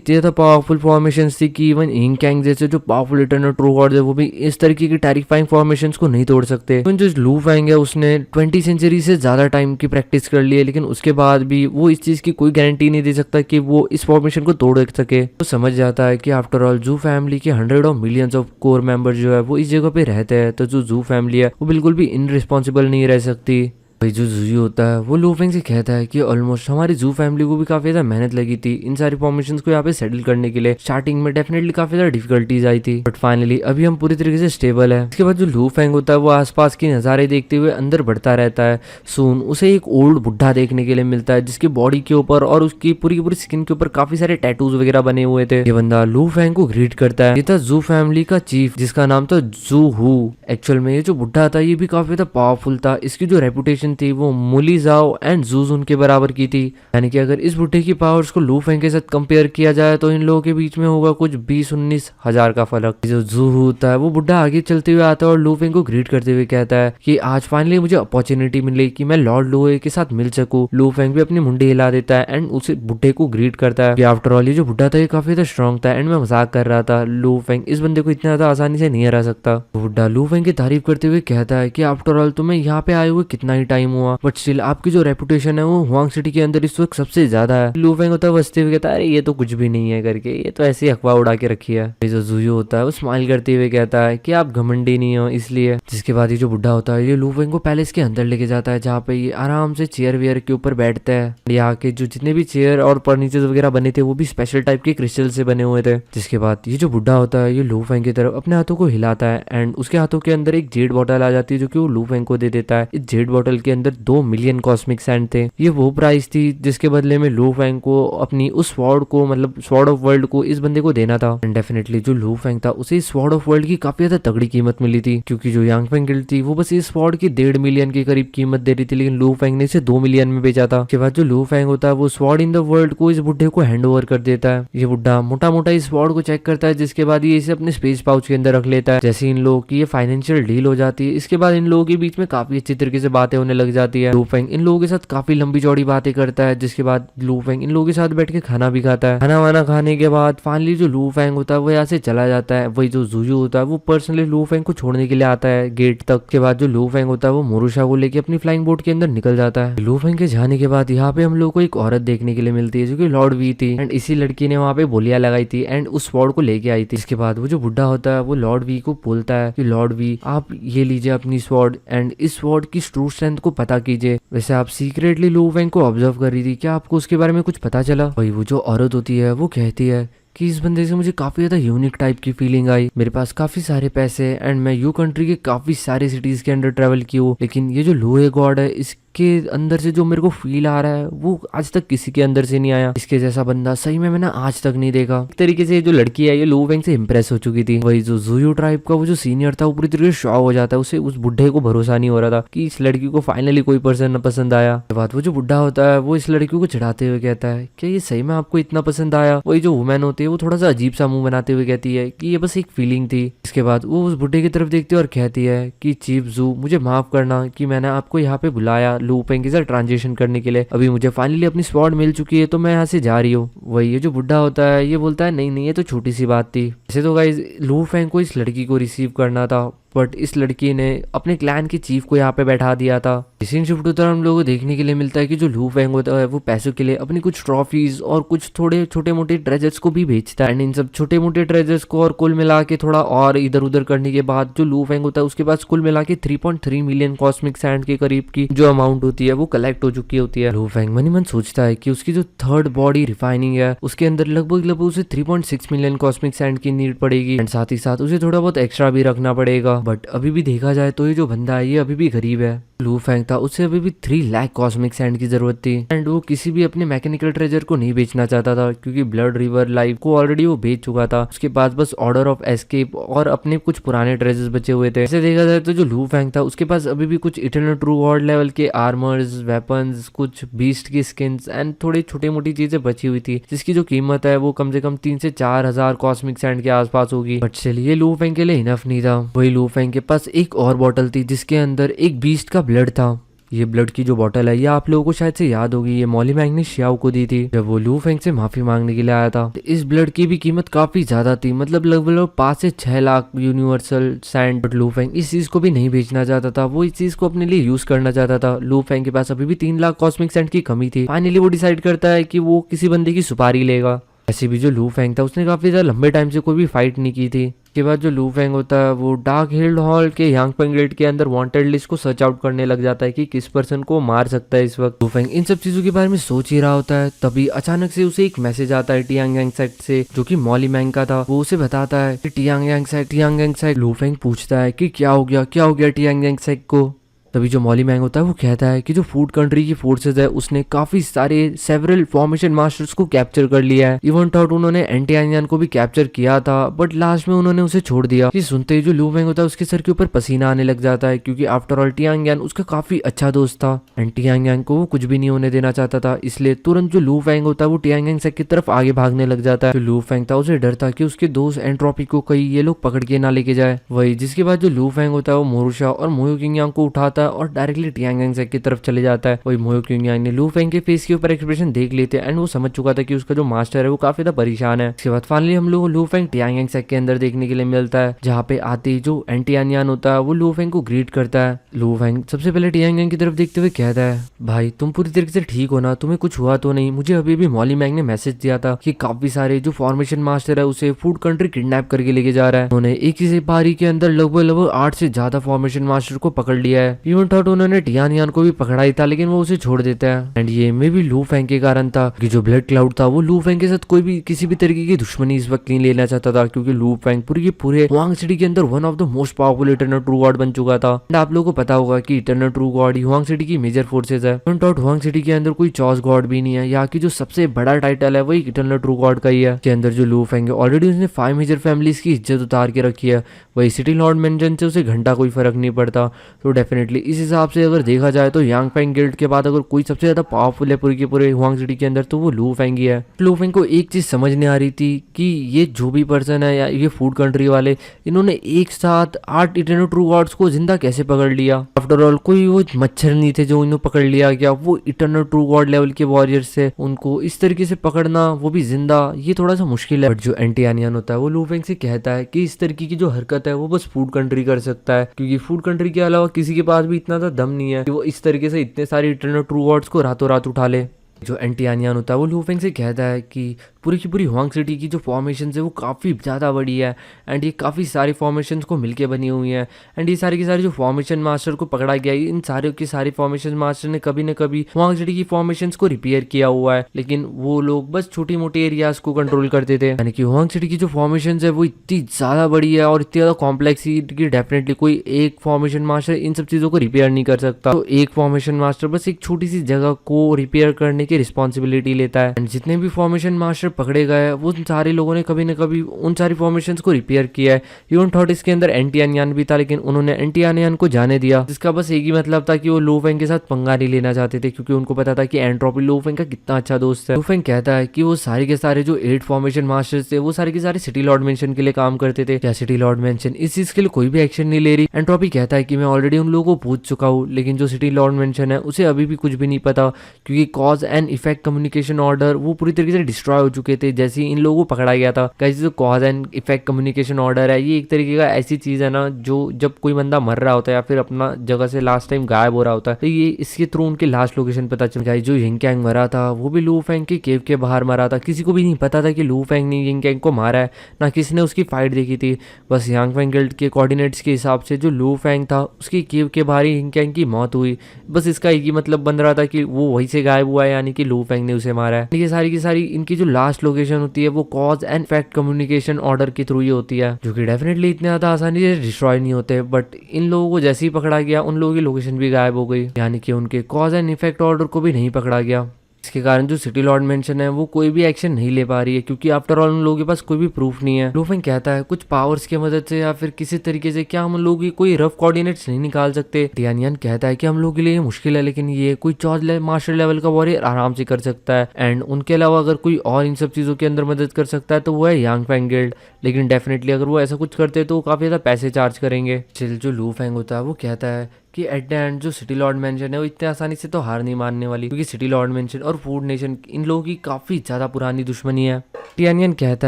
ज्यादा पावरफुल फॉर्मेशन थी कि इवन इंग कैंग जैसे जो पावरफुल इटर्नल ट्रू गॉड है वो भी इस तरीके की टेरिफाइंग फॉर्मेशंस को नहीं तोड़ सकते। इवन जो लू फेंग है उसने 20 सेंचुरी से ज्यादा टाइम की प्रैक्टिस कर ली है, लेकिन उसके बाद भी वो इस चीज की कोई गारंटी नहीं दे सकता कि वो इस फॉर्मेशन को तोड़ सके। तो समझ जाता है कि आफ्टर ऑल जू फैमिली के 100 of millions of core member जो है वो इस जगह पे रहते हैं, तो जो जू फैमिली है वो बिल्कुल भी इनरिस्पॉन्सिबल नहीं रह सकती। भाई जो जूही होता है वो लू फेंग से कहता है कि ऑलमोस्ट हमारी जू फैमिली को भी काफी ज्यादा मेहनत लगी थी इन सारी फॉर्मेशंस को यहाँ पे सेटल करने के लिए। स्टार्टिंग में डेफिनेटली काफी ज्यादा डिफिकल्टीज आई थी, बट फाइनली अभी हम पूरी तरीके से स्टेबल है। इसके बाद जो लू फेंग होता है वो आसपास की नजारे देखते हुए अंदर बढ़ता रहता है। सून उसे एक ओल्ड बुढ़ा देखने के लिए मिलता है जिसकी बॉडी के ऊपर और उसकी पूरी की पूरी स्किन के ऊपर काफी सारे टैटूज वगैरह बने हुए थे। ये बंदा लू फेंग को ग्रीट करता है। ये था जू फैमिली का चीफ जिसका नाम था जू हू। एक्चुअल में ये जो बुढ़ा था ये भी काफी ज्यादा पावरफुल था। इसकी जो रेपुटेशन थी वो मुली जाओ एंड जूजुन के बराबर की थी, यानी कि अगर इस बुढ़े की पावर्स को लू फेंग के साथ कंपेयर किया जाए तो इन लोगों के बीच में होगा कुछ 20-19 हजार का फर्क। जो जू होता है वो बुढ़ा आगे चलते हुए आता है और लू फेंग को ग्रीट करते हुए कहता है कि आज फाइनली मुझे अपॉर्चुनिटी मिली कि मैं लॉर्ड लूए के साथ मिल सकूं। लू फेंग भी अपनी मुंडी हिला देता है एंड उसे बुढ़े को ग्रीट करता है कि आफ्टर ऑल ये जो बुढ़ा था ये काफी ज्यादा स्ट्रॉन्ग था एंड मैं मजाक कर रहा था। लू फेंग इस बंदे को इतना ज्यादा आसानी से नहीं हरा सकता। बुढ़ा लू फेंग की तारीफ करते हुए कहता है कि आफ्टर ऑल तुम्हें यहाँ पे आए हुए कितना ही टाइम टाइम हुआ, बट स्टिल आपकी जो रेपुटेशन है वो हुआंग सिटी के अंदर इस वक्त सबसे ज्यादा है। लू फेंग होता है बसते हुए कहता है अरे ये तो कुछ भी नहीं है करके, ये तो ऐसी अफवाह उड़ा के रखी है। जो जुयू होता है वो स्माइल करते हुए कहता है कि आप घमंडी नहीं हो इसलिए। जिसके बाद ये जो बुढ़ा होता है ये लू फेंग को पैलेस के अंदर लेके जाता है, जहाँ पे ये आराम से चेयर वेयर के ऊपर बैठता है। यहाँ के जो जितने भी चेयर और फर्नीचर वगैरह बने थे वो भी स्पेशल टाइप के क्रिस्टल से बने हुए थे। जिसके बाद ये जो बुढ़ा होता है ये लू फेंग की तरफ अपने हाथों को हिलाता है एंड उसके हाथों के अंदर एक जेड बॉटल आ जाती है जो कि वो लू फेंग को दे देता है। इस जेड बॉटल के अंदर 2 मिलियन कॉस्मिक सैंड थे। ये वो प्राइस थी जिसके बदले में लू फेंग को अपनी उस स्वॉर्ड को, मतलब स्वॉर्ड ऑफ वर्ल्ड को इस बंदे को देना था। एंड डेफिनेटली जो लू फेंग था उसे इस स्वॉर्ड ऑफ वर्ल्ड की काफी ज्यादा तगड़ी कीमत मिली थी, क्योंकि जो यांग फेंग गिल्ड थी वो बस इस स्वॉर्ड की 1.5 मिलियन के करीब कीमत दे रही थी, लेकिन लू फेंग ने इसे 2 मिलियन में बेचा था। उसके बाद जो लू फेंग होता है वो स्वॉर्ड इन द वर्ल्ड को इस बुढ़े को हैंड ओवर कर देता है। ये बुढ़ा मोटा मोटा इस स्वॉर्ड को चेक करता है, जिसके बाद ये इसे अपने स्पेस पाउच के अंदर रख लेता है। जैसे इन लोगों की ये फाइनेंशियल डील हो जाती है, इसके बाद इन लोगों के बीच में काफी अच्छी तरीके से बातें होने लग जाती है। लू फेंग इन लोगों के साथ काफी लंबी चौड़ी बातें करता है, जिसके बाद लू फेंग इन लोगों के साथ बैठ के खाना भी खाता है। खाना वाना खाने के बाद फाइनली जो लू फेंग होता है वो यहाँ से चला जाता है। वही जो जुयू होता है वो पर्सनली लू फेंग को छोड़ने के लिए आता है गेट तक। के बाद जो लू फेंग होता है वो मोरूशा को लेके अपनी फ्लाइंग बोट के अंदर निकल जाता है। लू फेंग के जाने के बाद यहाँ पे हम लोग को एक औरत देखने के लिए मिलती है जो कि लॉर्ड वी थी एंड इसी लड़की ने वहाँ पे बोलियां लगाई थी एंड उस स्वॉर्ड को लेके आई थी। इसके बाद वो जो बुढ़ा होता है वो लॉर्ड वी को बोलता है कि लॉर्ड वी आप ये लीजिए अपनी स्वॉर्ड एंड इस स्वॉर्ड की ट्रू स्ट्रेंथ को पता कीजिए। वैसे आप सीक्रेटली लू फेंग को ऑब्जर्व कर रही थी, क्या आपको उसके बारे में कुछ पता चला? वही वो जो औरत होती है वो कहती है कि इस बंदे से मुझे काफी ज्यादा यूनिक टाइप की फीलिंग आई। मेरे पास काफी सारे पैसे एंड मैं यू कंट्री के काफी सारे सिटीज के अंदर ट्रेवल की हूँ, लेकिन ये जो लोहे गॉड है इसके अंदर से जो मेरे को फील आ रहा है वो आज तक किसी के अंदर से नहीं आया। इसके जैसा बंदा सही में मैंने आज तक नहीं देखा। एक तरीके से ये जो लड़की है ये लू फेंग से इम्प्रेस हो चुकी थी। वही जो जुयू ट्राइब का वो जो सीनियर था वो पूरी तरीके से शॉक हो जाता है। उसे उस बुढ़े को भरोसा नहीं हो रहा था कि इस लड़की को फाइनली कोई पर्सन पसंद आया। के बाद वो जो बुढ़ा होता है वो इस लड़की को चिढ़ाते हुए कहता है कि ये सही में आपको इतना पसंद आया? वही जो वुमेन होती है वो थोड़ा सा अजीब सा मुंह बनाते हुए कहती है कि ये बस एक फीलिंग थी। इसके बाद वो उस बुढ़े की तरफ देखती है और कहती है कि चीफ जू मुझे माफ करना कि मैंने आपको यहाँ पे बुलाया लू फेंग के साथ ट्रांजिशन करने के लिए। अभी मुझे फाइनली अपनी स्वॉर्ड मिल चुकी है तो मैं यहाँ से जा रही हूँ। वही ये जो बुढ़ा होता है ये बोलता है नहीं नहीं ये तो छोटी सी बात थी। वैसे तो गाइस लू फेंग को इस लड़की को रिसीव करना था, बट इस लड़की ने अपने क्लैन के चीफ को यहाँ पे बैठा दिया था। सीन शिफ्ट होता है हम लोगों को देखने के लिए मिलता है कि जो लू फेंग होता है वो पैसों के लिए अपनी कुछ ट्रॉफीज और कुछ थोड़े छोटे मोटे ट्रेजर्स को भी बेचता है एंड इन सब छोटे मोटे ट्रेजर्स को और कुल मिला के थोड़ा और इधर उधर करने के बाद जो लू फेंग होता है उसके पास कुल मिला के 3.3 मिलियन कॉस्मिक सैंड के करीब की जो अमाउंट होती है वो कलेक्ट हो चुकी होती है। लू फेंग मन ही मन सोचता है कि उसकी जो थर्ड बॉडी रिफाइनिंग है उसके अंदर लगभग उसे 3.6 मिलियन कॉस्मिक सैंड की नीड पड़ेगी एंड साथ ही साथ उसे थोड़ा बहुत एक्स्ट्रा भी रखना पड़ेगा। बट अभी भी देखा जाए तो ये जो बंदा है ये अभी भी गरीब है। लू फेंग था उसे अभी भी 3 लाख कॉस्मिक सैंड की जरूरत थी एंड वो किसी भी अपने मैकेनिकल ट्रेजर को नहीं बेचना चाहता था, क्योंकि ब्लड रिवर लाइव को ऑलरेडी वो बेच चुका था। उसके पास बस ऑर्डर ऑफ एस्केप और अपने कुछ पुराने ट्रेजर्स बचे हुए थे। ऐसे देखा जाए तो जो लू फेंग था उसके पास अभी भी कुछ इटर्नल ट्रू गॉड लेवल के आर्मर्स, वेपन्स, कुछ बीस्ट की स्किन्स एंड थोड़ी छोटी मोटी चीजें बची हुई थी, जिसकी जो कीमत है वो कम से कम 3 से 4 हजार कॉस्मिक सैंड के आसपास होगी। बट चलिए लू फेंग के लिए इनफ नहीं था। वही लू फेंग के पास एक और बॉटल थी जिसके अंदर एक बीस्ट का ब्लड था। ये ब्लड की जो बॉटल है ये आप लोगों को शायद से याद होगी, ये मॉली मैंग ने शियाओ को दी थी जब वो लू फेंग से माफी मांगने के लिए आया था। तो इस ब्लड की भी कीमत काफी ज्यादा थी, मतलब लगभग 5 से 6 लाख यूनिवर्सल सैंड। बट लू फेंग इस चीज को भी नहीं बेचना चाहता था, वो इस चीज को अपने लिए यूज करना चाहता था। लू फेंग के पास अभी भी 3 लाख कॉस्मिक सैंड की कमी थी। फाइनली वो डिसाइड करता है कि वो किसी बंदे की सुपारी लेगा। ऐसे भी जो लू फेंग था उसने काफी ज्यादा लंबे टाइम से कोई भी फाइट नहीं की थी। के बाद जो लू फेंग होता है वो डार्क हिल हॉल के यांग फेंग गेट के अंदर वांटेड लिस्ट को सर्च आउट करने लग जाता है कि किस पर्सन को मार सकता है इस वक्त। लू फेंग इन सब चीजों के बारे में सोच ही रहा होता है, तभी अचानक से उसे एक मैसेज आता है टियांग यांग सेक्ट से, जो कि मॉली मैंग का था। वो उसे बताता है कि टियांग यांग सेक्ट। लू फेंग पूछता है कि क्या हो गया टियांग यांग सेक्ट को। तभी जो मॉली मैंग होता है वो कहता है कि जो फूड कंट्री की फोर्सेस है उसने काफी सारे सेवरल फॉर्मेशन मास्टर्स को कैप्चर कर लिया है। इवन थॉट उन्होंने एंटी यांग को भी कैप्चर किया था, बट लास्ट में उन्होंने उसे छोड़ दिया। ये सुनते ही जो लू फेंग होता है उसके सर के ऊपर पसीना आने लग जाता है, क्योंकि आफ्टर ऑल टियांग यान उसका काफी अच्छा दोस्त था। एंटी यांग को वो कुछ भी नहीं होने देना चाहता था, इसलिए तुरंत जो लू फेंग होता है वो टियांग यांग सेक्ट की तरफ आगे भागने लग जाता है। जो लू फेंग था उसे डर था कि उसके दोस्त एंट्रोपी को कहीं ये लोग पकड़ के ना लेके जाए। वही जिसके बाद जो लू फेंग होता है वो मोरूशा और मोयो किंग यांग को उठाता है और डायरेक्टली टियांग यांग सेक की तरफ चले जाता है। वही मोयो क्यूंग यांग ने लू फेंग के फेस के ऊपर एक्सप्रेशन देख लेते हैं एंड वो समझ चुका था कि उसका जो मास्टर है वो काफी ज्यादा परेशान है। इसके बाद फाइनली हम लोग लू फेंग टियांग यांग सेक के अंदर देखने के लिए मिलता है, जहाँ पे आते ही जो एंटी यान होता है वो लू फेंग को ग्रीट करता है। लू फेंग सबसे पहले टियांग यांग की तरफ देखते हुए कहता है, भाई तुम पूरी तरीके से ठीक हो ना, तुम्हें कुछ हुआ तो नहीं? मुझे अभी भी मॉली मैंग ने मैसेज दिया था कि काफी सारे जो फॉर्मेशन मास्टर है उसे फूड कंट्री किडनैप करके लेके जा रहा है। उन्होंने एक ही पारी के अंदर लगभग 8 से ज्यादा फॉर्मेशन मास्टर को पकड़ लिया है। इवन थॉट उन्होंने टियान यान को भी पकड़ा ही था, लेकिन वो उसे छोड़ देता है। एंड ये मे भी लू फेंग के कारण था कि जो ब्लड क्लाउड था वो लू फेंग के साथ कोई भी किसी भी तरीके की दुश्मनी इस वक्त नहीं लेना चाहता था, क्योंकि लू फेंग पूरे के पूरे हुआंग सिटी के अंदर one of the most powerful eternal true God बन चुका था। एंड आप लोगों को पता होगा कि eternal true God Huang city की मेजर फोर्सेज है। इवन थॉट हुआंग सिटी के अंदर कोई चॉस गॉड भी नहीं है। यहाँ की जो सबसे बड़ा टाइटल है वही इटर्नल ट्रू गॉड का ही है। के अंदर जो लू फेंग है ऑलरेडी उसने 5 मेजर फैमिलीज की इज्जत उतार के रखी है। वही सिटी लॉर्ड मेंशन से उसे घंटा कोई फर्क नहीं पड़ता। तो डेफिनेटली इस हिसाब से अगर देखा जाए तो यांग फेंग गिल्ड के बाद अगर कोई सबसे ज्यादा पावरफुल है पूरे के पूरे हुआंग सिटी के अंदर तो वो लू फेंग ही है। लू फेंग को एक चीज समझ नहीं आ रही थी कि ये जो भी पर्सन है या ये फूड कंट्री वाले, इन्होंने एक साथ 8 इटर्नल ट्रू गॉड्स को जिंदा कैसे पकड़ लिया? आफ्टर ऑल कोई वो मच्छर नहीं थे जो इन्होंने पकड़ लिया क्या? वो इटर्नल ट्रू गॉड लेवल के वॉरियर्स से उनको इस तरीके से पकड़ना, वो भी जिंदा, ये थोड़ा सा मुश्किल है। बट जो एंटी यान होता है वो लू फेंग से कहता है कि इस तरीके की जो हरकत है वो बस फूड कंट्री कर सकता है, क्योंकि फूड कंट्री के अलावा किसी के पास भी इतना दम नहीं है कि वो इस तरीके से इतने सारे इटर्नल ट्रू गॉड्स को रातों रात उठा ले। जो एंटी यान होता है वो लू फेंग से कहता है कि पूरी की पूरी हुआंग सिटी की जो फॉर्मेशन है वो काफ़ी ज़्यादा बड़ी है एंड ये काफ़ी सारी फॉर्मेशन को मिलके बनी हुई हैं। एंड ये सारी की सारी जो फॉर्मेशन मास्टर को पकड़ा गया है, इन सारे की सारी फॉर्मेशन मास्टर ने कभी न कभी हुआंग सिटी की फॉर्मेशन को रिपेयर किया हुआ है, लेकिन वो लोग बस छोटी मोटी एरियाज को कंट्रोल करते थे। यानी कि हुआंग सिटी की जो फॉर्मेशन है वो इतनी ज़्यादा बड़ी है और इतनी ज़्यादा कॉम्प्लेक्स है कि डेफिनेटली कोई एक फॉर्मेशन मास्टर इन सब चीज़ों को रिपेयर नहीं कर सकता। तो एक फॉर्मेशन मास्टर बस एक छोटी सी जगह को रिपेयर करने की रिस्पॉन्सिबिलिटी लेता है। एंड जितने भी फॉर्मेशन मास्टर पकड़े गए वो सारे लोगों ने कभी न कभी उन सारी फॉर्मेशंस को रिपेयर किया है। इवन थॉट इसके अंदर एंटी यान भी था, लेकिन उन्होंने एंटी यान को जाने दिया, जिसका बस एक ही मतलब था कि वो लू फेंग के साथ पंगा नहीं लेना चाहते थे, क्योंकि उनको पता था कि एंट्रोपी लू फेंग का कितना अच्छा दोस्त है। लू फेंग कहता है कि वो सारे के सारे जो 8 फॉर्मेशन मास्टर्स थे वो सारे के सारे सिटी लॉर्ड मेंशन के लिए काम करते थे। क्या सिटी लॉर्ड मेंशन इस चीज के लिए कोई भी एक्शन नहीं ले रही? एंट्रोपी कहता है कि मैं ऑलरेडी उन लोगों को पूछ चुका हूँ, लेकिन जो सिटी लॉर्ड मेंशन है उसे अभी भी कुछ भी नहीं पता, क्योंकि cause and effect communication order वो पूरी तरीके से डिस्ट्रॉय हो चुके थे जैसे ही इन लोगों को पकड़ा गया था। गाइस जो cause and effect communication order है ये एक तरीके का ऐसी चीज है ना, जो जब कोई बंदा मर रहा होता है या फिर अपना जगह से लास्ट टाइम गायब हो रहा होता है तो ये इसके थ्रू उनके लास्ट लोकेशन पता चल गया। जो यिंग कैंग मरा था वो भी लू फेंग के केव के बाहर मरा था। किसी को भी नहीं पता था कि लू फेंग ने यिंग कैंग को मारा है, ना किसी ने उसकी फाइट देखी थी। बस यांग फेंग गिल्ड के कोऑर्डिनेट्स के हिसाब से जो लू फेंग था उसकी केव के बाहर ही यिंग कैंग की मौत हुई। बस इसका एक ही मतलब बन रहा था कि वो वहीं से गायब हुआ है, यानी कि लू फेंग ने उसे मारा है। ये सारी की सारी इनकी जो लास्ट लोकेशन होती है वो cause and effect communication order के थ्रू ही होती है, जो कि डेफिनेटली इतने ज्यादा आसानी से डिस्ट्रॉय नहीं होते। बट इन लोगों को जैसे ही पकड़ा गया उन लोगों की लोकेशन भी गायब हो गई, यानी कि उनके कॉज एंड इफेक्ट ऑर्डर को भी नहीं पकड़ा गया। इसके कारण जो सिटी लॉर्ड मेंशन है वो कोई भी एक्शन नहीं ले पा रही है, क्योंकि आफ्टर ऑल उन लोगों के पास कोई भी प्रूफ नहीं है। लू फेंग कहता है कुछ पावर्स की मदद से या फिर किसी तरीके से क्या हम लोग कोई रफ कोऑर्डिनेट्स नहीं निकाल सकते? टियान यान कहता है कि हम लोगों के लिए मुश्किल है, लेकिन ये कोई चॉज मास्टर लेवल का वॉरियर आराम से कर सकता है। एंड उनके अलावा अगर कोई और इन सब चीजों के अंदर मदद कर सकता है तो वो है यांग फेंग गिल्ड, लेकिन डेफिनेटली अगर वो ऐसा कुछ करते तो वो काफी ज्यादा पैसे चार्ज करेंगे। चिल जो लू फेंग होता है वो कहता है कि एट द एंड जो सिटी लॉर्ड मेंशन है वो इतने आसानी से तो हार नहीं मानने वाली, क्योंकि सिटी लॉर्ड मेंशन और फूड नेशन इन लोगों की काफी ज्यादा पुरानी दुश्मनी है। टियान यान कहता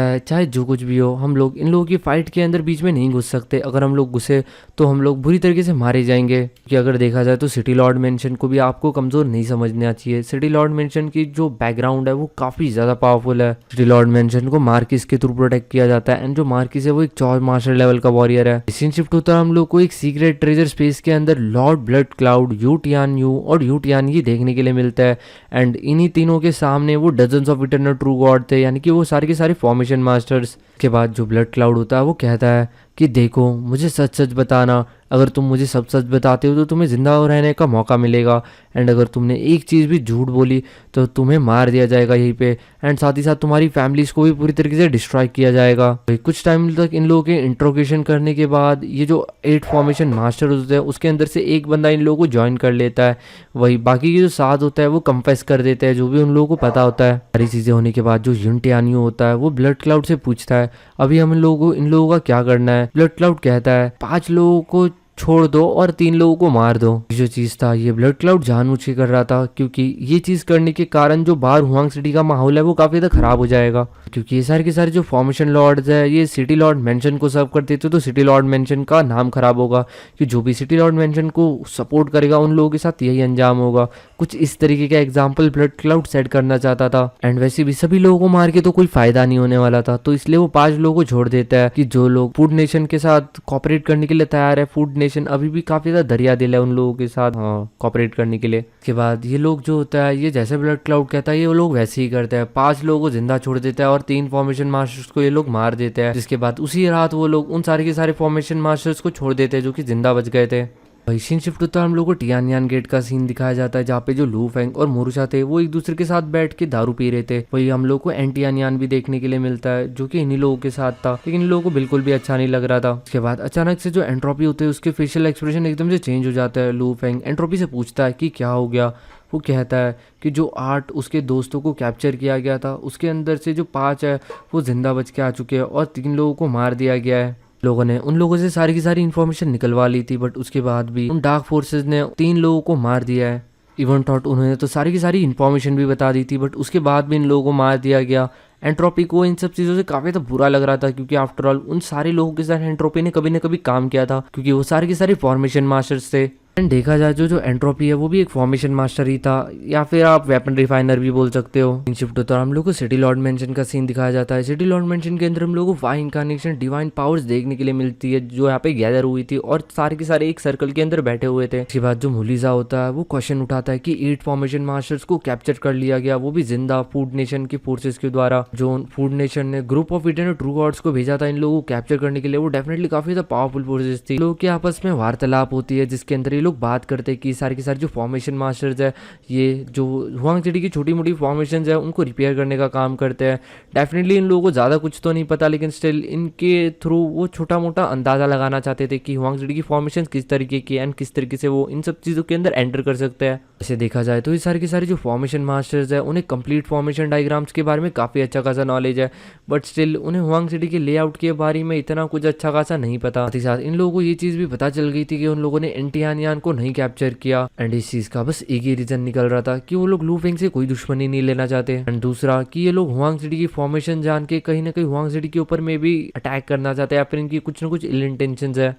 है चाहे जो कुछ भी हो हम लोग इन लोगों की फाइट के अंदर बीच में नहीं घुस सकते, अगर हम लोग घुसे तो हम लोग बुरी तरीके से मारे जाएंगे। कि अगर देखा जाए तो सिटी लॉर्ड मेंशन को भी आपको कमजोर नहीं समझना चाहिए। सिटी लॉर्ड मेंशन की जो बैकग्राउंड है वो काफी ज्यादा पावरफुल है। सिटी लॉर्ड मेंशन को मार्किस के थ्रू प्रोटेक्ट किया जाता है, एंड जो मार्किस है वो एक चॉज मास्टर लेवल का वॉरियर है। सीन शिफ्ट होता है हम लोग को एक सीक्रेट ट्रेजर स्पेस के अंदर Lord blood cloud, you Tian you और यू टियान ये देखने के लिए मिलता है। एंड इन्हीं तीनों के सामने वो dozens of eternal true God थे, यानी कि वो सारे के सारे फॉर्मेशन मास्टर्स। के बाद जो ब्लड क्लाउड होता है वो कहता है कि देखो मुझे सच सच बताना, अगर तुम मुझे सब सच बताते हो तो तुम्हें जिंदा रहने का मौका मिलेगा, एंड अगर तुमने एक चीज़ भी झूठ बोली तो तुम्हें मार दिया जाएगा यहीं पे, एंड साथ ही साथ तुम्हारी फैमिलीज को भी पूरी तरीके से डिस्ट्रॉय किया जाएगा। कुछ टाइम तक इन लोगों के इंट्रोगेशन करने के बाद ये जो 8 फॉर्मेशन मास्टर होते हैं उसके अंदर से एक बंदा इन लोगों को ज्वाइन कर लेता है। वही बाकी के जो 7 होता है वो कंफेस कर देते हैं जो भी उन लोगों को पता होता है। सारी चीज़ें होने के बाद जो युन टियान्यू होता है वो ब्लड क्लाउड से पूछता है अभी हम इन लोगों का क्या करना है। ब्लड क्लाउड कहता है 5 लोगों को छोड़ दो और 3 लोगों को मार दो। जो चीज था ये ब्लड क्लाउड जानबूझ के कर रहा था, क्योंकि ये चीज करने के कारण जो बाहर हुआंग सिटी का माहौल है वो काफी ज्यादा खराब हो जाएगा। क्योंकि ये सारे के सारे जो फॉर्मेशन लॉर्ड्स है ये सिटी लॉर्ड मेंशन को सर्व करते थे, तो सिटी लॉर्ड मेंशन का नाम खराब होगा, कि जो भी सिटी लॉर्ड मेंशन को सपोर्ट करेगा उन लोगों के साथ यही अंजाम होगा। कुछ इस तरीके का एग्जाम्पल ब्लड क्लाउड सेट करना चाहता था। एंड वैसे भी सभी लोगों को मार के तो कोई फायदा नहीं होने वाला था, तो इसलिए वो 5 लोगों को छोड़ देता है कि जो लोग फूड नेशन के साथ कॉपरेट करने के लिए तैयार है। फूड नेशन अभी भी काफी ज्यादा दरिया दिल है उन लोगों के साथ कॉपरेट करने के लिए। इसके बाद ये लोग जो होता है, ये जैसे ब्लड क्लाउड कहता है ये वो लोग वैसे ही करते हैं। 5 लोगों को जिंदा छोड़ देता है और 3 फॉर्मेशन मास्टर्स को ये लोग मार देते हैं। जिसके बाद उसी रात वो लोग उन सारे के सारे फॉर्मेशन मास्टर्स को छोड़ देते हैं जो कि जिंदा बच गए थे। भाई सीन शिफ्ट होता है, हम लोग को टियानयान गेट का सीन दिखाया जाता है, जहाँ पे जो लू फेंग और मोरूशा थे वो एक दूसरे के साथ बैठ के दारू पी रहे थे। वही हम लोग को एंटियानयान भी देखने के लिए मिलता है, जो कि इन्हीं लोगों के साथ था, लेकिन इन लोगों को बिल्कुल भी अच्छा नहीं लग रहा था। उसके बाद अचानक से जो एंट्रोपी होते हैं उसके फेशियल एक्सप्रेशन एकदम से चेंज हो जाता है। लू फेंग एंट्रोपी से पूछता है कि क्या हो गया। वो कहता है कि जो 8 उसके दोस्तों को कैप्चर किया गया था उसके अंदर से जो 5 है वो जिंदा बच के आ चुके हैं और 3 लोगों को मार दिया गया है। लोगों ने उन लोगों से सारी की सारी इन्फॉर्मेशन निकलवा ली थी, बट उसके बाद भी उन डार्क फोर्सेस ने 3 लोगों को मार दिया है। इवन थॉट उन्होंने तो सारी की सारी इन्फॉर्मेशन भी बता दी थी, बट उसके बाद भी इन लोगों को मार दिया गया। एंट्रोपी को इन सब चीज़ों से काफ़ी तो बुरा लग रहा था, क्योंकि आफ्टर ऑल उन सारे लोगों के साथ एंट्रोपी ने कभी न कभी काम किया था, क्योंकि वो सारे के सारे फॉर्मेशन मास्टर्स थे। एंड देखा जाए जो एंट्रोपी है वो भी एक फॉर्मेशन मास्टर ही था, या फिर आप वेपन रिफाइनर भी बोल सकते हो। शिफ्ट होता है, हम लोग को सिटी लॉर्ड मेंशन का सीन दिखाया जाता है। सिटी लॉर्ड मेंशन के अंदर हम लोग को 5 इनकार्नेशन डिवाइन पावर्स देखने के लिए मिलती है, जो यहाँ पे गैदर हुई थी और सारे के सारे एक सर्कल के अंदर बैठे हुए थे। उसके बाद जो मुलीजा होता है वो क्वेश्चन उठाता है कि 8 फॉर्मेशन मास्टर्स को कैप्चर कर लिया गया, वो भी जिंदा फूड नेशन की फोर्सेस के द्वारा। जो फूड नेशन ने group of eternal true gods को भेजा था इन लोगों को कैप्चर करने के लिए, वो डेफिनेटली काफी ज्यादा पावरफुल फोर्सेस थी। लोगों के आपस में वार्तालाप होती है, जिसके अंदर ये लोग बात करते हैं कि सारे के सारे जो फॉर्मेशन मास्टर्स है, ये जो हुआंग सिटी की छोटी मोटी फॉर्मेशन है उनको रिपेयर करने का काम करते हैं। डेफिनेटली इन लोगों को ज़्यादा कुछ तो नहीं पता, लेकिन स्टिल इनके थ्रू वो छोटा मोटा अंदाज़ा लगाना चाहते थे कि हुआंग सिटी की फॉर्मेशन किस तरीके की एंड किस तरीके से वो इन सब चीज़ों के अंदर एंटर कर सकते हैं। ऐसे देखा जाए तो ये सारे के सारे जो फॉर्मेशन मास्टर्स है उन्हें कंप्लीट फॉर्मेशन डायग्राम्स के बारे में काफ़ी अच्छा खासा नॉलेज है, बट स्टिल उन्हें हुआंग सिटी के लेआउट के बारे में इतना कुछ अच्छा खासा नहीं पता। साथ ही साथ इन लोगों को ये चीज़ भी पता चल गई थी कि उन लोगों ने एंटियानियान को नहीं कैप्चर किया, एंड इस चीज़ का बस एक ही रीज़न निकल रहा था कि वो लोग लू फेंग से कोई दुश्मनी नहीं लेना चाहते, एंड दूसरा कि ये लोग हुआंग सिटी की फॉर्मेशन जान के कहीं ना कहीं हुआंग सिटी के ऊपर में भी अटैक करना चाहते हैं, या फिर इनकी कुछ ना कुछ इल इंटेंशंस है।